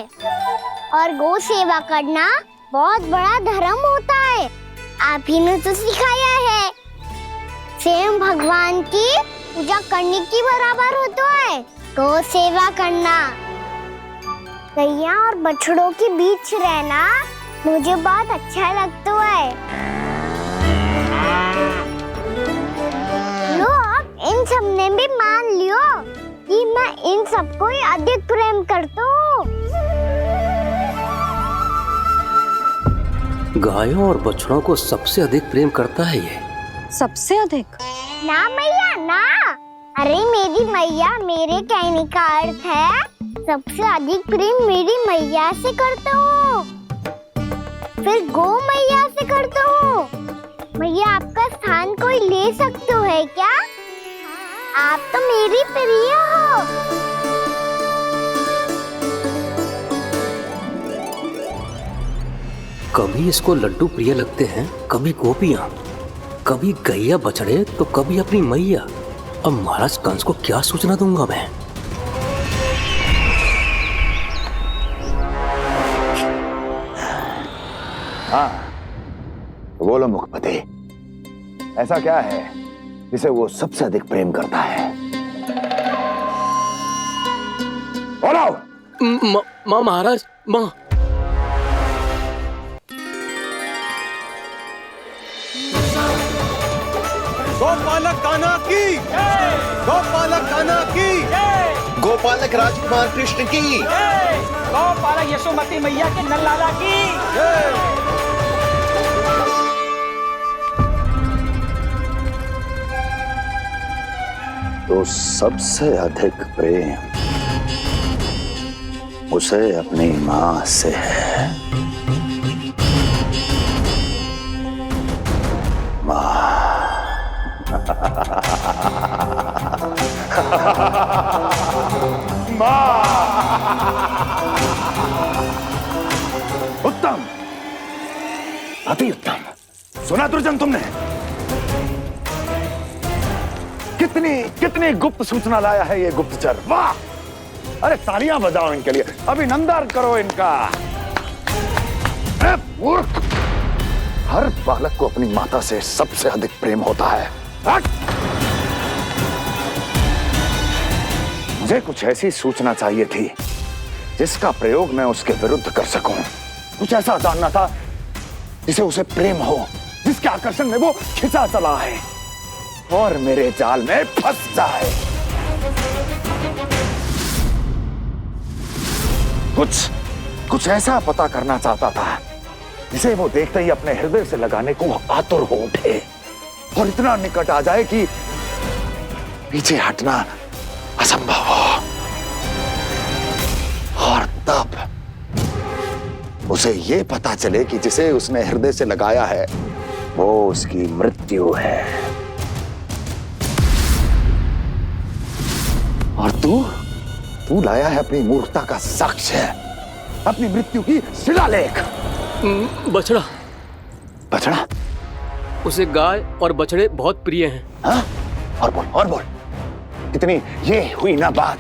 और गौ सेवा करना बहुत बड़ा धर्म होता है। आप ही ने तो सिखाया है, स्वयं भगवान की पूजा करने की बराबर होता है गौ सेवा करना। गैया और बछड़ों के बीच रहना मुझे बहुत अच्छा लगता है। लो, आप इन सब ने भी मान लियो कि मैं इन सबको ही अधिक प्रेम करता हूँ। गायों और बछड़ों को सबसे अधिक प्रेम करता है ये। सबसे अधिक? ना मैया ना, अरे मेरी मैया, मेरे कहने का अर्थ है सबसे अधिक प्रेम मेरी मैया से करता हूँ, फिर गौ मैया से करता हूँ। मैया, आपका स्थान कोई ले सकते है क्या? आप तो मेरी प्रिय हो। कभी इसको लड्डू प्रिय लगते हैं, कभी गोपियां, कभी गैया बछड़े, तो कभी अपनी मैया। अब महाराज कंस को क्या सूचना दूंगा मैं? हाँ, बोलो मुखपति, ऐसा क्या है जिसे वो सबसे अधिक प्रेम करता है? बोलो। माँ महाराज, माँ। गोपालक कान्हा की, गोपालक कान्हा की, गोपालक राजकुमार कृष्ण की, गौपालक यशोमती मैया के नल्लाला की। तो सबसे अधिक प्रेम उसे अपनी माँ से है। माँ। उत्तम, अति उत्तम। सुना दुर्जन तुमने? कितनी कितनी गुप्त सूचना लाया है ये गुप्तचर। वाह! अरे तालियां बजाओ इनके लिए, अभिनंदन करो इनका। मूर्ख, हर बालक को अपनी माता से सबसे अधिक प्रेम होता है। मुझे कुछ ऐसी सूचना चाहिए थी जिसका प्रयोग मैं उसके विरुद्ध कर सकूं। कुछ ऐसा जानना था जिसे उसे प्रेम हो, जिस जिसके आकर्षण में वो खिंचा चला है और मेरे जाल में फंस जाए। कुछ ऐसा पता करना चाहता था जिसे वो देखते ही अपने हृदय से लगाने को आतुर हो उठे और इतना निकट आ जाए कि पीछे हटना असंभव हो। और तब उसे ये पता चले कि जिसे उसने हृदय से लगाया है वो उसकी मृत्यु है। और तू लाया है अपनी मूर्खता का साक्ष्य, अपनी मृत्यु की शिलालेख। बछड़ा। बछड़ा? उसे गाय और बछड़े बहुत प्रिय हैं। हाँ? और बोल कितनी ये हुई ना बात,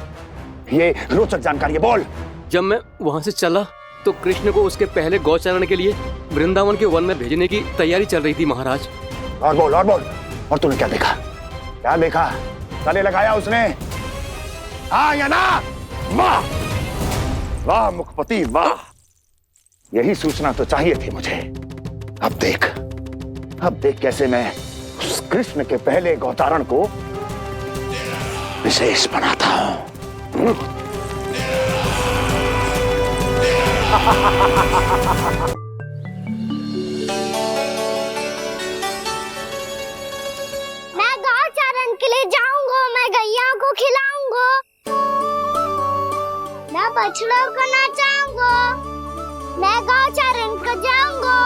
ये रोचक जानकारी बोल। जब मैं वहां से चला तो कृष्ण को उसके पहले गौचारण के लिए वृंदावन के वन में भेजने की तैयारी चल रही थी महाराज। और बोल और तूने क्या देखा? गले लगाया उसने? हाँ या ना? वाह मुखपति वाह, यही सूचना तो चाहिए थी मुझे। अब देख कैसे मैं उस कृष्ण के पहले गौचारण को विशेष बनाता हूं। मैं गौचारण के लिए जाऊंगा, मैं गैया को खिलाऊंगा, मैं बछड़ों को नचाऊंगा, मैं गौचारण को जाऊंगा।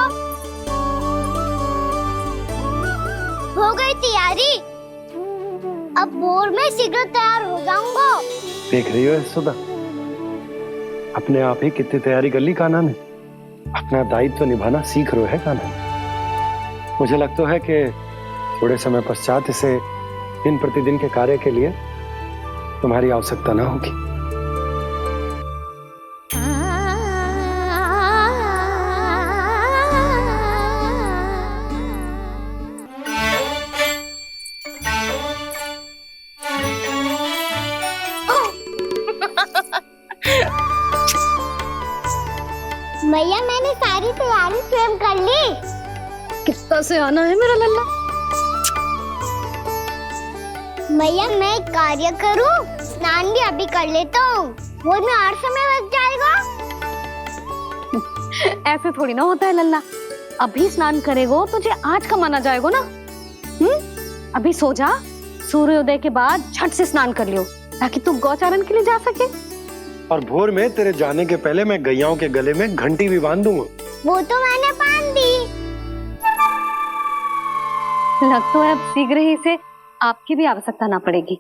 हो गई तैयारी, अब भोर में शीघ्र तैयार हो जाऊंगा। देख रही हो यशोदा, अपने आप ही कितनी तैयारी कर ली कान्हा ने। अपना दायित्व निभाना सीख रहे है कान्हा। मुझे लगता है कि थोड़े समय पश्चात इसे दिन प्रतिदिन के कार्य के लिए तुम्हारी आवश्यकता ना होगी। भैया मैंने सारी तैयारी स्वयं कर ली। कितना से आना है मेरा लल्ला? भैया मैं एक कार्य करूं, स्नान भी अभी कर लेता हूँ, वो में और समय लग जाएगा। ऐसे थोड़ी ना होता है लल्ला, अभी स्नान करेगो तुझे आज का माना जाएगा ना। अभी सो जा, सूर्योदय के बाद झट से स्नान कर लियो ताकि तू गौचारण के लिए जा सके। और भोर में तेरे जाने के पहले मैं गैयाओं के गले में घंटी भी बांध दूंगा। वो तो मैंने बांध दी। लग तो है अब शीघ्र ही इसे आपकी भी आवश्यकता ना पड़ेगी।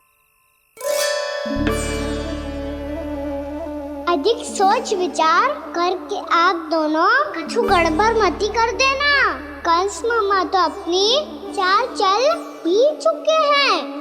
अधिक सोच विचार करके आप दोनों कछु गड़बड़ मती कर देना। कंस मामा तो अपनी चाल चल भी चुके हैं।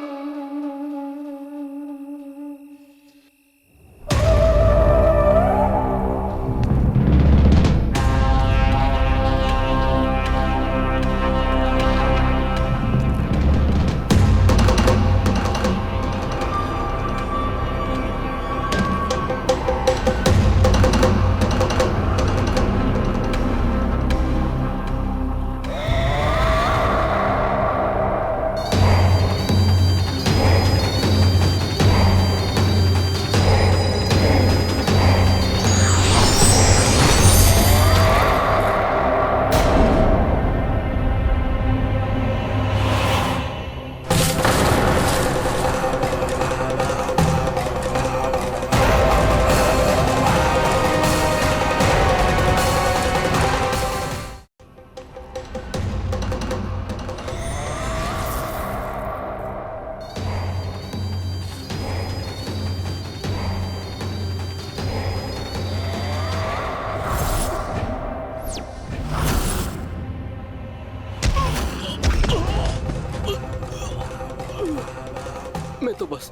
मैं तो बस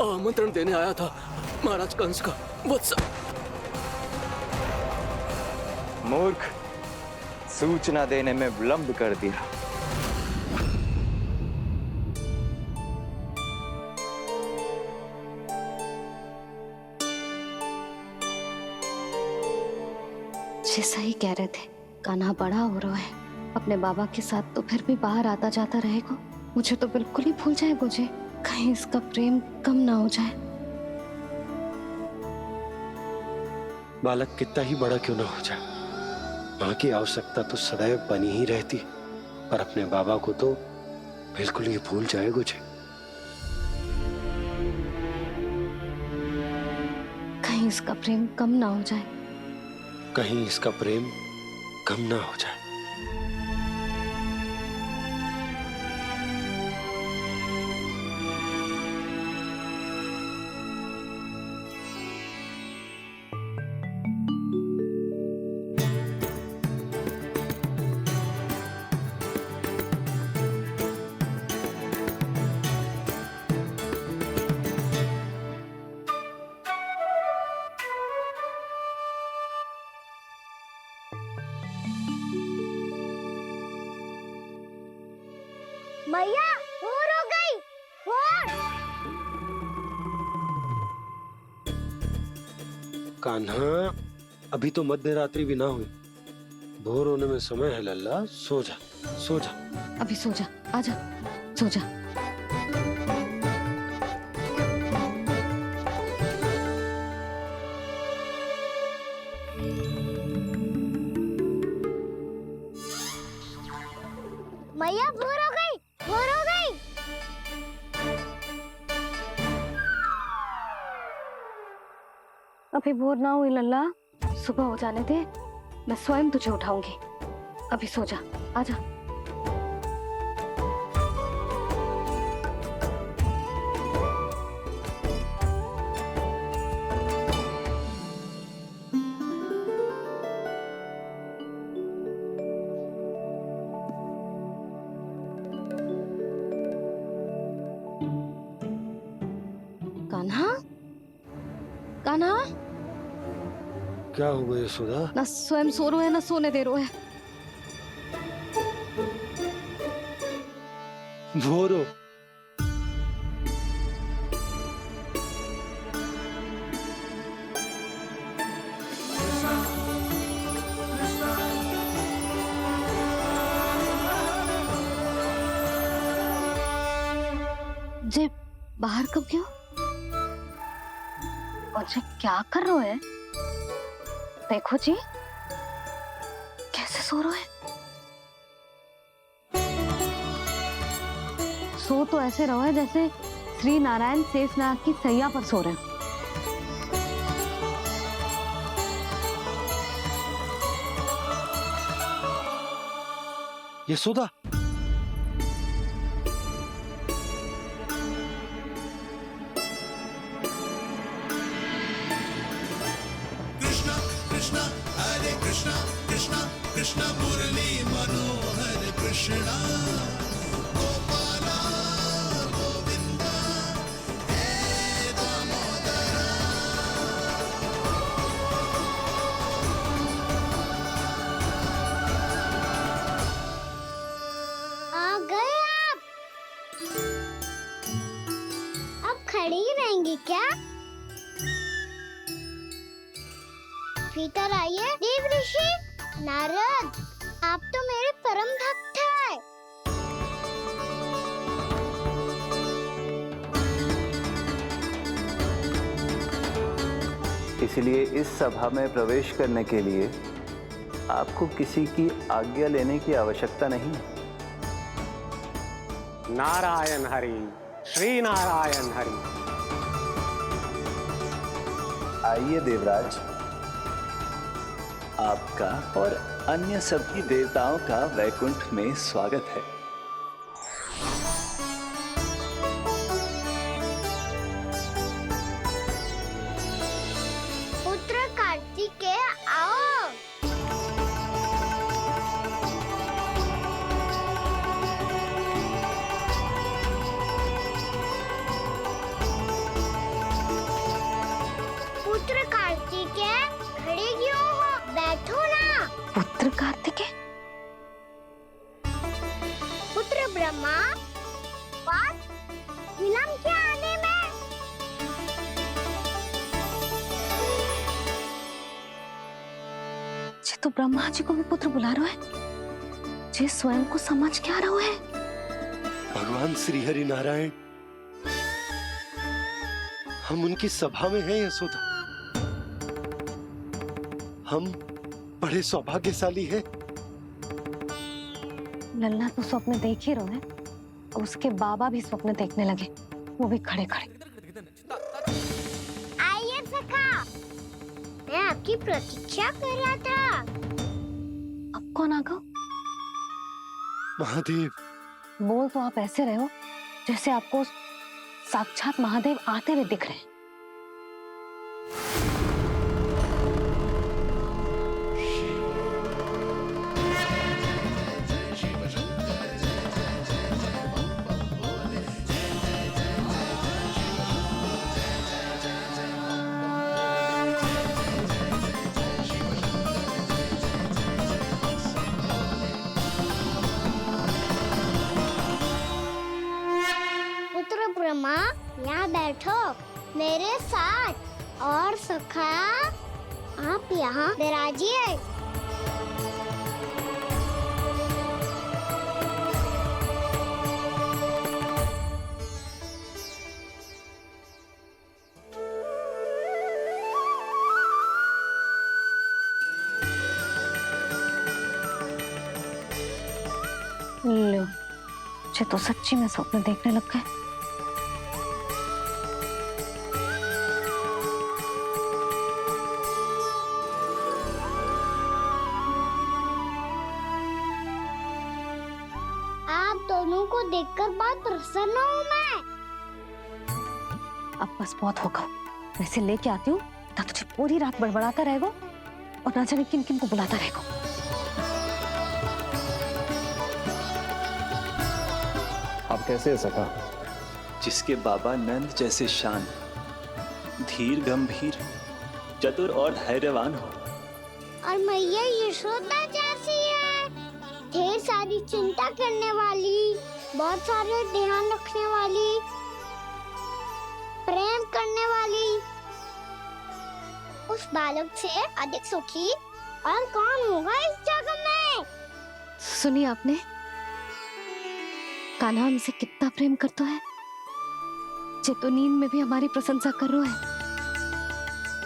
आमंत्रण देने आया था महाराज कंस का। वत्स मूर्ख, सूचना देने में विलंब कर दिया। जैसा ही कह रहे थे, कान्हा बड़ा हो रहा है। अपने बाबा के साथ तो फिर भी बाहर आता जाता रहेगा। मुझे तो बिल्कुल ही भूल जाए मुझे, कहीं इसका प्रेम कम ना हो जाए। बालक कितना ही बड़ा क्यों ना हो जाए, माँ की आवश्यकता तो सदैव बनी ही रहती, पर अपने बाबा को तो बिल्कुल ही भूल जाए मुझे। कहीं इसका प्रेम कम ना हो जाए, कहीं इसका प्रेम कम ना हो जाए। मैया भोर हो गई, भोर। कान्हा, अभी तो मध्य रात्रि भी ना हुई, भोर होने में समय है लल्ला, सो जा सो जा। अभी सो जा, आजा सो जा। मैया भोर हो गई, भोर हो गई। अभी भोर ना हुई लल्ला, सुबह हो जाने दे, मैं स्वयं तुझे उठाऊंगी। अभी सो जा, आजा। कान्हा, कान्हा, क्या हो गया यशोदा? ना स्वयं सो रहे है ना सोने दे रहे है। भोर हो। जे बाहर कब क्यों? और जे क्या कर रहे है? देखो जी, कैसे सो रहे हैं। सो तो ऐसे रहो है जैसे श्री नारायण शेषनाग की सैया पर सो रहे हैं। यशोदा, कृष्णा कृष्णा हरे कृष्णा कृष्णा कृष्णा मुरली मनोहर कृष्णा गोपाला गोविंदा हे दामोदरा। आ गए आप। अब खड़ी ही रहेंगी क्या? भीतर आइए। देव ऋषि नारद, आप तो मेरे परम भक्त हैं। इसलिए इस सभा में प्रवेश करने के लिए आपको किसी की आज्ञा लेने की आवश्यकता नहीं है। नारायण हरि, श्री नारायण हरि। आइए देवराज, आपका और अन्य सभी देवताओं का वैकुंठ में स्वागत है। पुत्र कार्तिकेय आओ। पुत्र कार्तिकेय खड़े क्यों हो? बैठो ना। पुत्र कार्तिकेय, पुत्र ब्रह्मा, पास विलंब क्या आने में? जी तो ब्रह्मा जी को भी पुत्र बुला रहे हैं। जे स्वयं को समझ क्या रहो है? भगवान श्री हरि नारायण, हम उनकी सभा में हैं यशोदा। हम बड़े सौभाग्यशाली हैं। लल्ला तो स्वप्न देख ही रहो है, उसके बाबा भी स्वप्न देखने लगे, वो भी खड़े खड़े। आइए सखा, मैं आपकी प्रतीक्षा कर रहा था। अब कौन आ गया? महादेव। बोल तो आप ऐसे रहे हो जैसे आपको साक्षात महादेव आते हुए दिख रहे हैं। ब्रह्मा, यहाँ बैठो मेरे साथ। और सखा, आप यहाँ विराजिए। लो, मुझे तो सच्ची में स्वप्न देखने लग गए। दोनों को देखकर बहुत प्रसन्न हूँ मैं। अब बस बहुत होगा, वैसे लेके आती हूँ ना, तुझे पूरी रात बड़बड़ाता रहेगा और ना जाने किन किन को बुलाता रहेगा। आप कैसे है सखा? जिसके बाबा नंद जैसे शांत, धीर गंभीर, चतुर और धैर्यवान हो, और मैया यशोदा जैसी है, ढेर सारी चिंता करने वाली, बहुत सारे ध्यान रखने वाली, प्रेम करने वाली। उस बालक से अधिक सुखी और कौन होगा इस जगत में? सुनिए आपने, कान्हा हमसे कितना प्रेम करता है, जे तो नींद में भी हमारी प्रशंसा कर रहा है।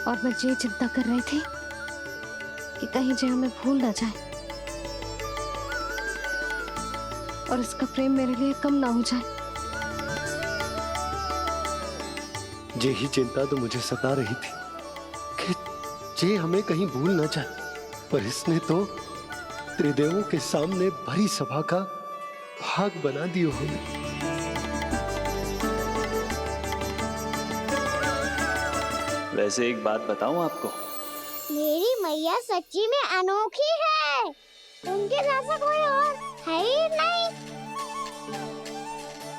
और मैं ये चिंता कर रही थी कि कहीं जे हमें भूल ना जाए और इसका प्रेम मेरे लिए कम ना हो जाए। यही चिंता तो मुझे सता रही थी कि जे हमें कहीं भूल ना जाए, पर इसने तो त्रिदेवों के सामने भरी सभा का भाग बना दियो हमें। वैसे एक बात बताऊं आपको, मेरी मैया सच्ची में अनोखी है, उनके जैसा कोई और है ही नहीं।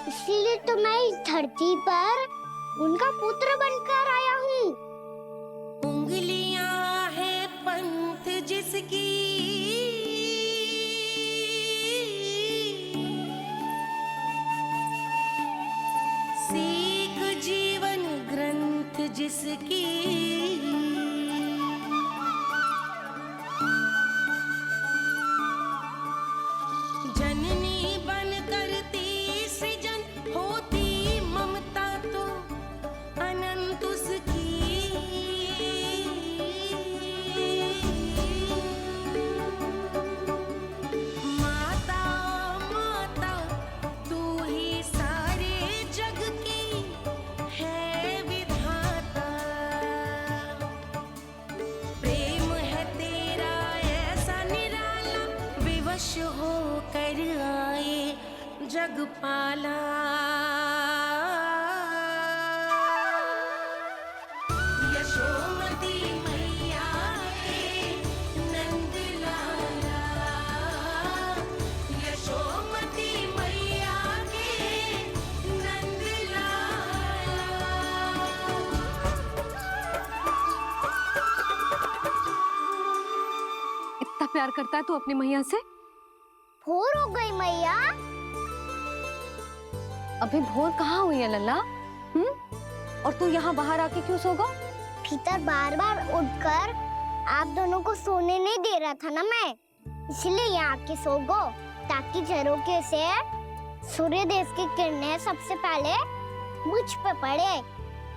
इसीलिए तो मैं इस धरती पर उनका पुत्र बनकर आया हूँ। उंगलियां है पंथ जिसकी, सीख जीवन ग्रंथ जिसकी, जननी बन करती सृजन, होती ममता तो अनंत उसकी। माता माता तू ही सारे जग की है विधाता, प्रेम है तेरा ऐसा निराला, विवश हो कर आए जग पाला। यशोमती मैया के नंद लाला, यशोमती मैया के नंद लाला। इतना प्यार करता है तू अपनी मैया से? भोर हो गई मैया। अभी भोर कहाँ हुई है लल्ला? और तू यहाँ बाहर आके क्यों सो गो? भीतर बार बार उठकर आप दोनों को सोने नहीं दे रहा था ना मैं, इसलिए यहाँ आके सो गो। ताकि झरोके से सूर्य देव की किरणें सबसे पहले मुझ पे पड़े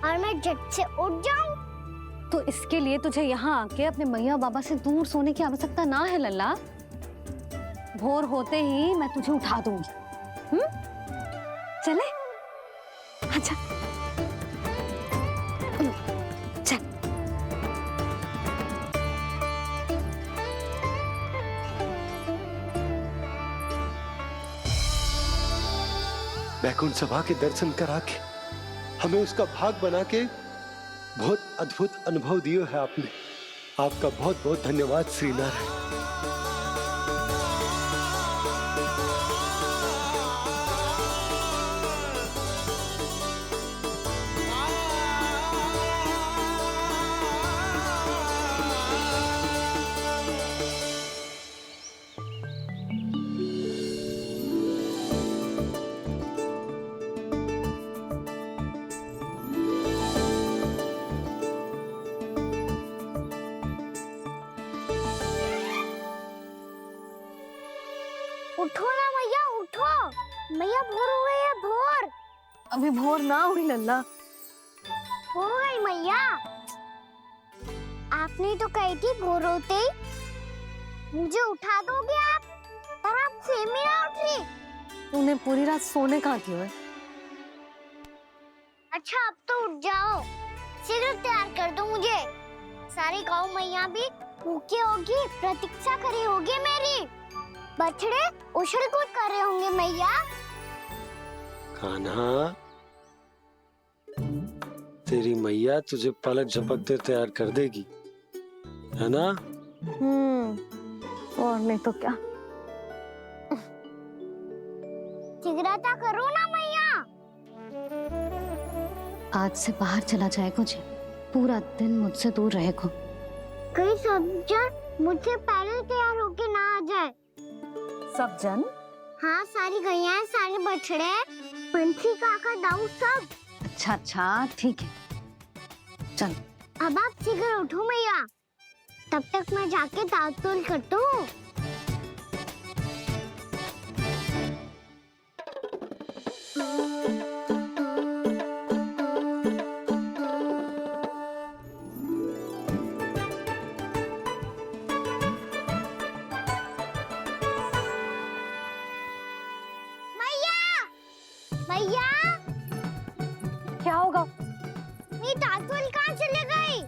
और मैं झट से उठ जाऊं। तो इसके लिए तुझे यहाँ आके अपने मैया बाबा से दूर सोने की आवश्यकता ना है लल्ला। भोर होते ही मैं तुझे उठा दूंगी। चले? अच्छा चल। बैकुंठ सभा के दर्शन करा के हमें उसका भाग बना के बहुत अद्भुत अनुभव दियो है आपने। आपका बहुत बहुत धन्यवाद श्रीनारायण। उठो ना मैया, उठो। मैया भोर हो गई है, भोर। अभी भोर ना हुई लल्ला। हो गई मैया। आपने तो कही थी भोर होते ही मुझे उठा दोगे आप, पर आप सेम ही ना उठ रही। तूने पूरी रात सोने कहाँ की है? अच्छा अब तो उठ जाओ, शीघ्र तैयार कर दो मुझे। सारी गाँव मैया भी भूखी होगी, प्रतीक्षा करी होगी मेरी। बछड़े उछल कूद कर रहे होंगे मैया। कान्हा, तेरी मैया तुझे पलक झपकते तैयार कर देगी, है ना? और नहीं तो क्या। शीघ्रता करो ना मैया। आज से बाहर चला जाएगा जी, पूरा दिन मुझसे दूर रहेगा। कहीं सब जन मुझसे पहले तैयार होके ना आ जाए। सब जन? हाँ, सारी गैया, सारे बछड़े, पंछी, काका, दाऊ सब। अच्छा अच्छा ठीक है, चल। अब आप शीघ्र उठो मैया, तब तक मैं जाके ताल-तोल करता हूँ। क्या होगा? मेरी ताल-तोल कहाँ चले गई?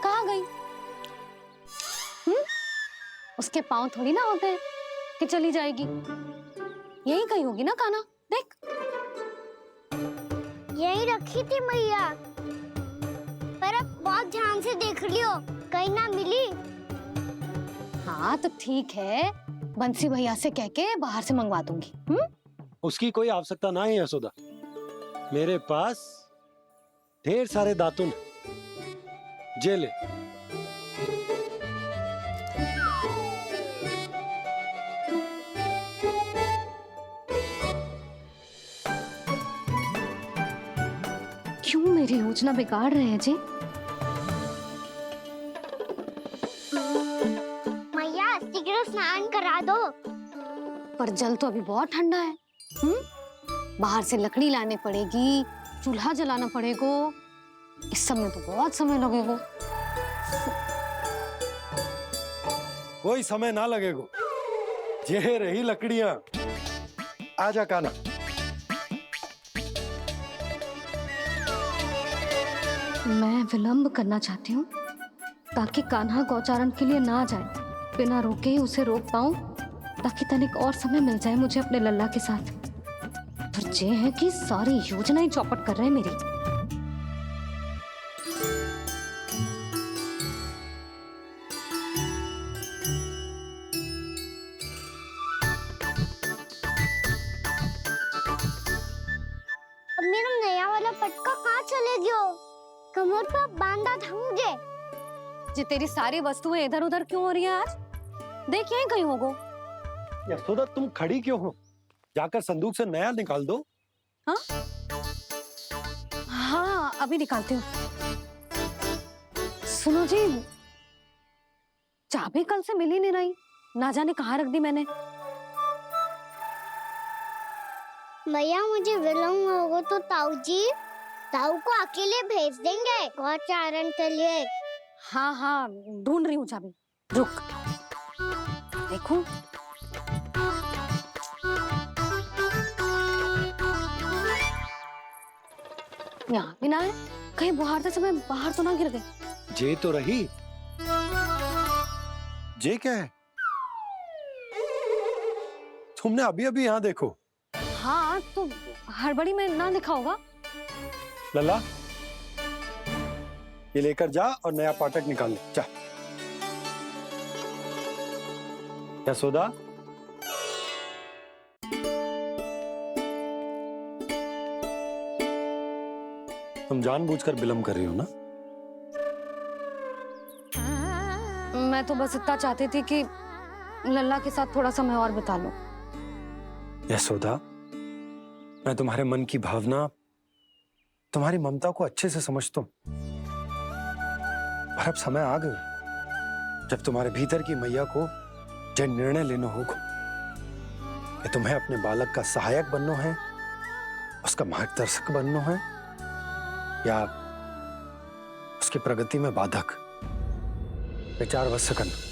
कहाँ गई? उसके पाँव थोड़ी ना होते हैं कि चली जाएगी। यही कहीं होगी ना कान्हा, देख। यही रखी थी मैया, पर अब बहुत ध्यान से देख लियो, कहीं ना मिली। हाँ तो ठीक है, बंसी भैया से कह के बाहर से मंगवा दूंगी। उसकी कोई आवश्यकता ना है यशोदा, मेरे पास ढेर सारे दातुन जे ले। क्यों मेरी योजना बिगाड़ रहे हैं जी? मैया शीघ्र स्नान करा दो। पर जल तो अभी बहुत ठंडा है। बाहर से लकड़ी लाने पड़ेगी, चूल्हा जलाना पड़ेगा। इस सब में तो बहुत समय लगेगा। कोई समय ना लगेगा, ये रही लकड़ियां। आजा कान्हा। मैं विलंब करना चाहती हूँ ताकि कान्हा गौचारण के लिए ना जाए। बिना रोके ही उसे रोक पाऊं, ताकि तनिक और समय मिल जाए मुझे अपने लल्ला के साथ। पर ये है कि सारी योजना ही चौपट कर रहे हैं मेरी। अब मेरा नया वाला पटका कहाँ चले गयो? कमर पर बांधा था मुझे। जी तेरी सारी वस्तुएं इधर उधर क्यों हो रही है आज? देख यहीं कहीं होगो। यशोदा तुम खड़ी क्यों हो? जाकर संदूक से नया निकाल दो। हाँ हाँ अभी निकालती हूँ। सुनो जी, चाबी कल से मिल ही नहीं रही, ना जाने कहाँ रख दी मैंने। भैया मुझे विलम्ब होगा तो ताऊ को अकेले भेज देंगे गौचारण के लिए। हाँ हाँ ढूंढ रही हूँ चाबी, रुक। देखो यहाँ भी ना है, कहीं बुहारते समय बाहर तो ना गिर गई। जे तो रही। जे क्या है? तुमने अभी अभी यहाँ देखो। हाँ तो हड़बड़ी में ना लिखा होगा। लल्ला ये लेकर जा और नया पाठक निकाल ले जा। यशोदा तुम जानबूझकर विलम्ब कर रही हो ना? मैं तो बस इतना चाहती थी कि लल्ला के साथ थोड़ा समय और बिता लो। यशोदा मैं तुम्हारे मन की भावना, तुम्हारी ममता को अच्छे से समझता हूं, पर अब समय आ गया जब तुम्हारे भीतर की मैया को जो निर्णय लेना होगा कि तुम्हें अपने बालक का सहायक बनना है, उसका मार्गदर्शक बनना है, या उसकी प्रगति में बाधक। विचार अवश्य करना।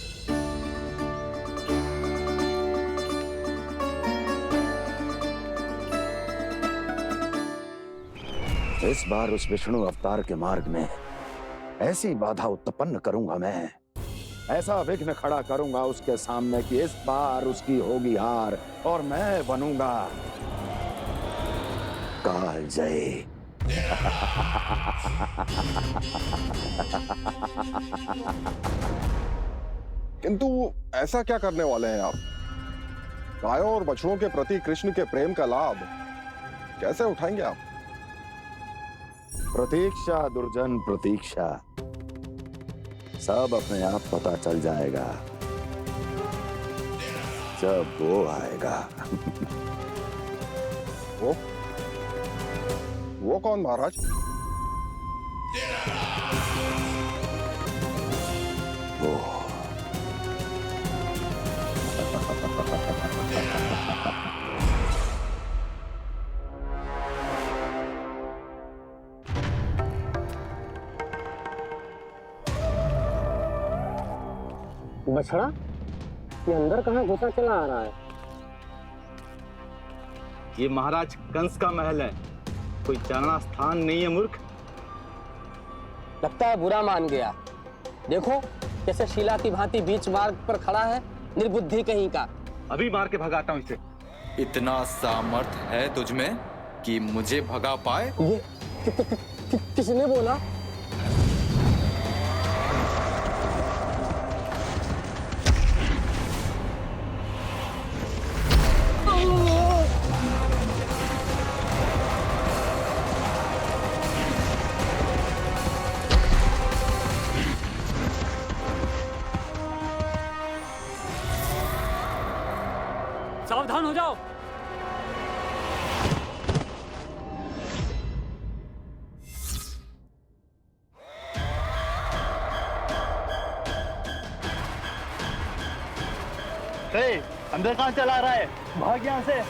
इस बार उस विष्णु अवतार के मार्ग में ऐसी बाधा उत्पन्न करूंगा मैं, ऐसा विघ्न खड़ा करूंगा उसके सामने कि इस बार उसकी होगी हार और मैं बनूंगा कालजयी। किंतु ऐसा क्या करने वाले हैं आप? गायों और बछड़ों के प्रति कृष्ण के प्रेम का लाभ कैसे उठाएंगे आप? प्रतीक्षा दुर्जन प्रतीक्षा, सब अपने आप पता चल जाएगा जब वो आएगा। वो कौन महाराज? वो बछड़ा ये अंदर कहाँ घुसा चला आ रहा है? ये महाराज कंस का महल है, कोई जाना स्थान नहीं है मूर्ख। लगता है बुरा मान गया। देखो कैसे शीला की भांति बीच मार्ग पर खड़ा है, निर्बुद्धि कहीं का। अभी मार के भगाता हूँ इसे। इतना सामर्थ है तुझमें कि मुझे भगा पाए? ये किसने बोला? सावधान हो जाओ। अंदर कहाँ चला रहा है? भाग यहाँ से।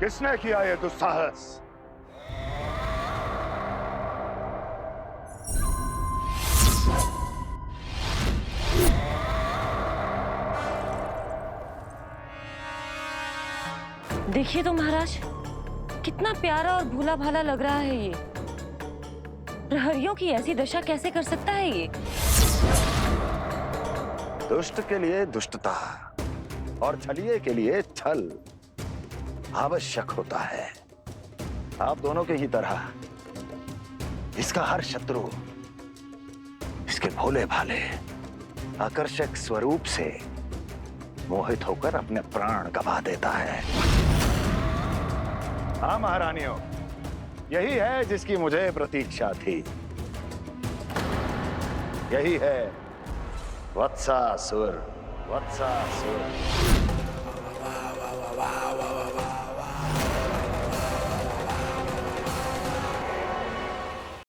किसने किया ये दुस्साहस? देखिए तो महाराज, कितना प्यारा और भोला भाला लग रहा है ये। प्रहरियों की ऐसी दशा कैसे कर सकता है ये? दुष्ट के लिए दुष्टता और छलिए के लिए छल आवश्यक होता है। आप दोनों के ही तरह इसका हर शत्रु इसके भोले भाले आकर्षक स्वरूप से मोहित होकर अपने प्राण गवा देता है। हाँ महारानियों, यही है जिसकी मुझे प्रतीक्षा थी। यही है वत्सासुर। वत्सासुर वाह वाह वाह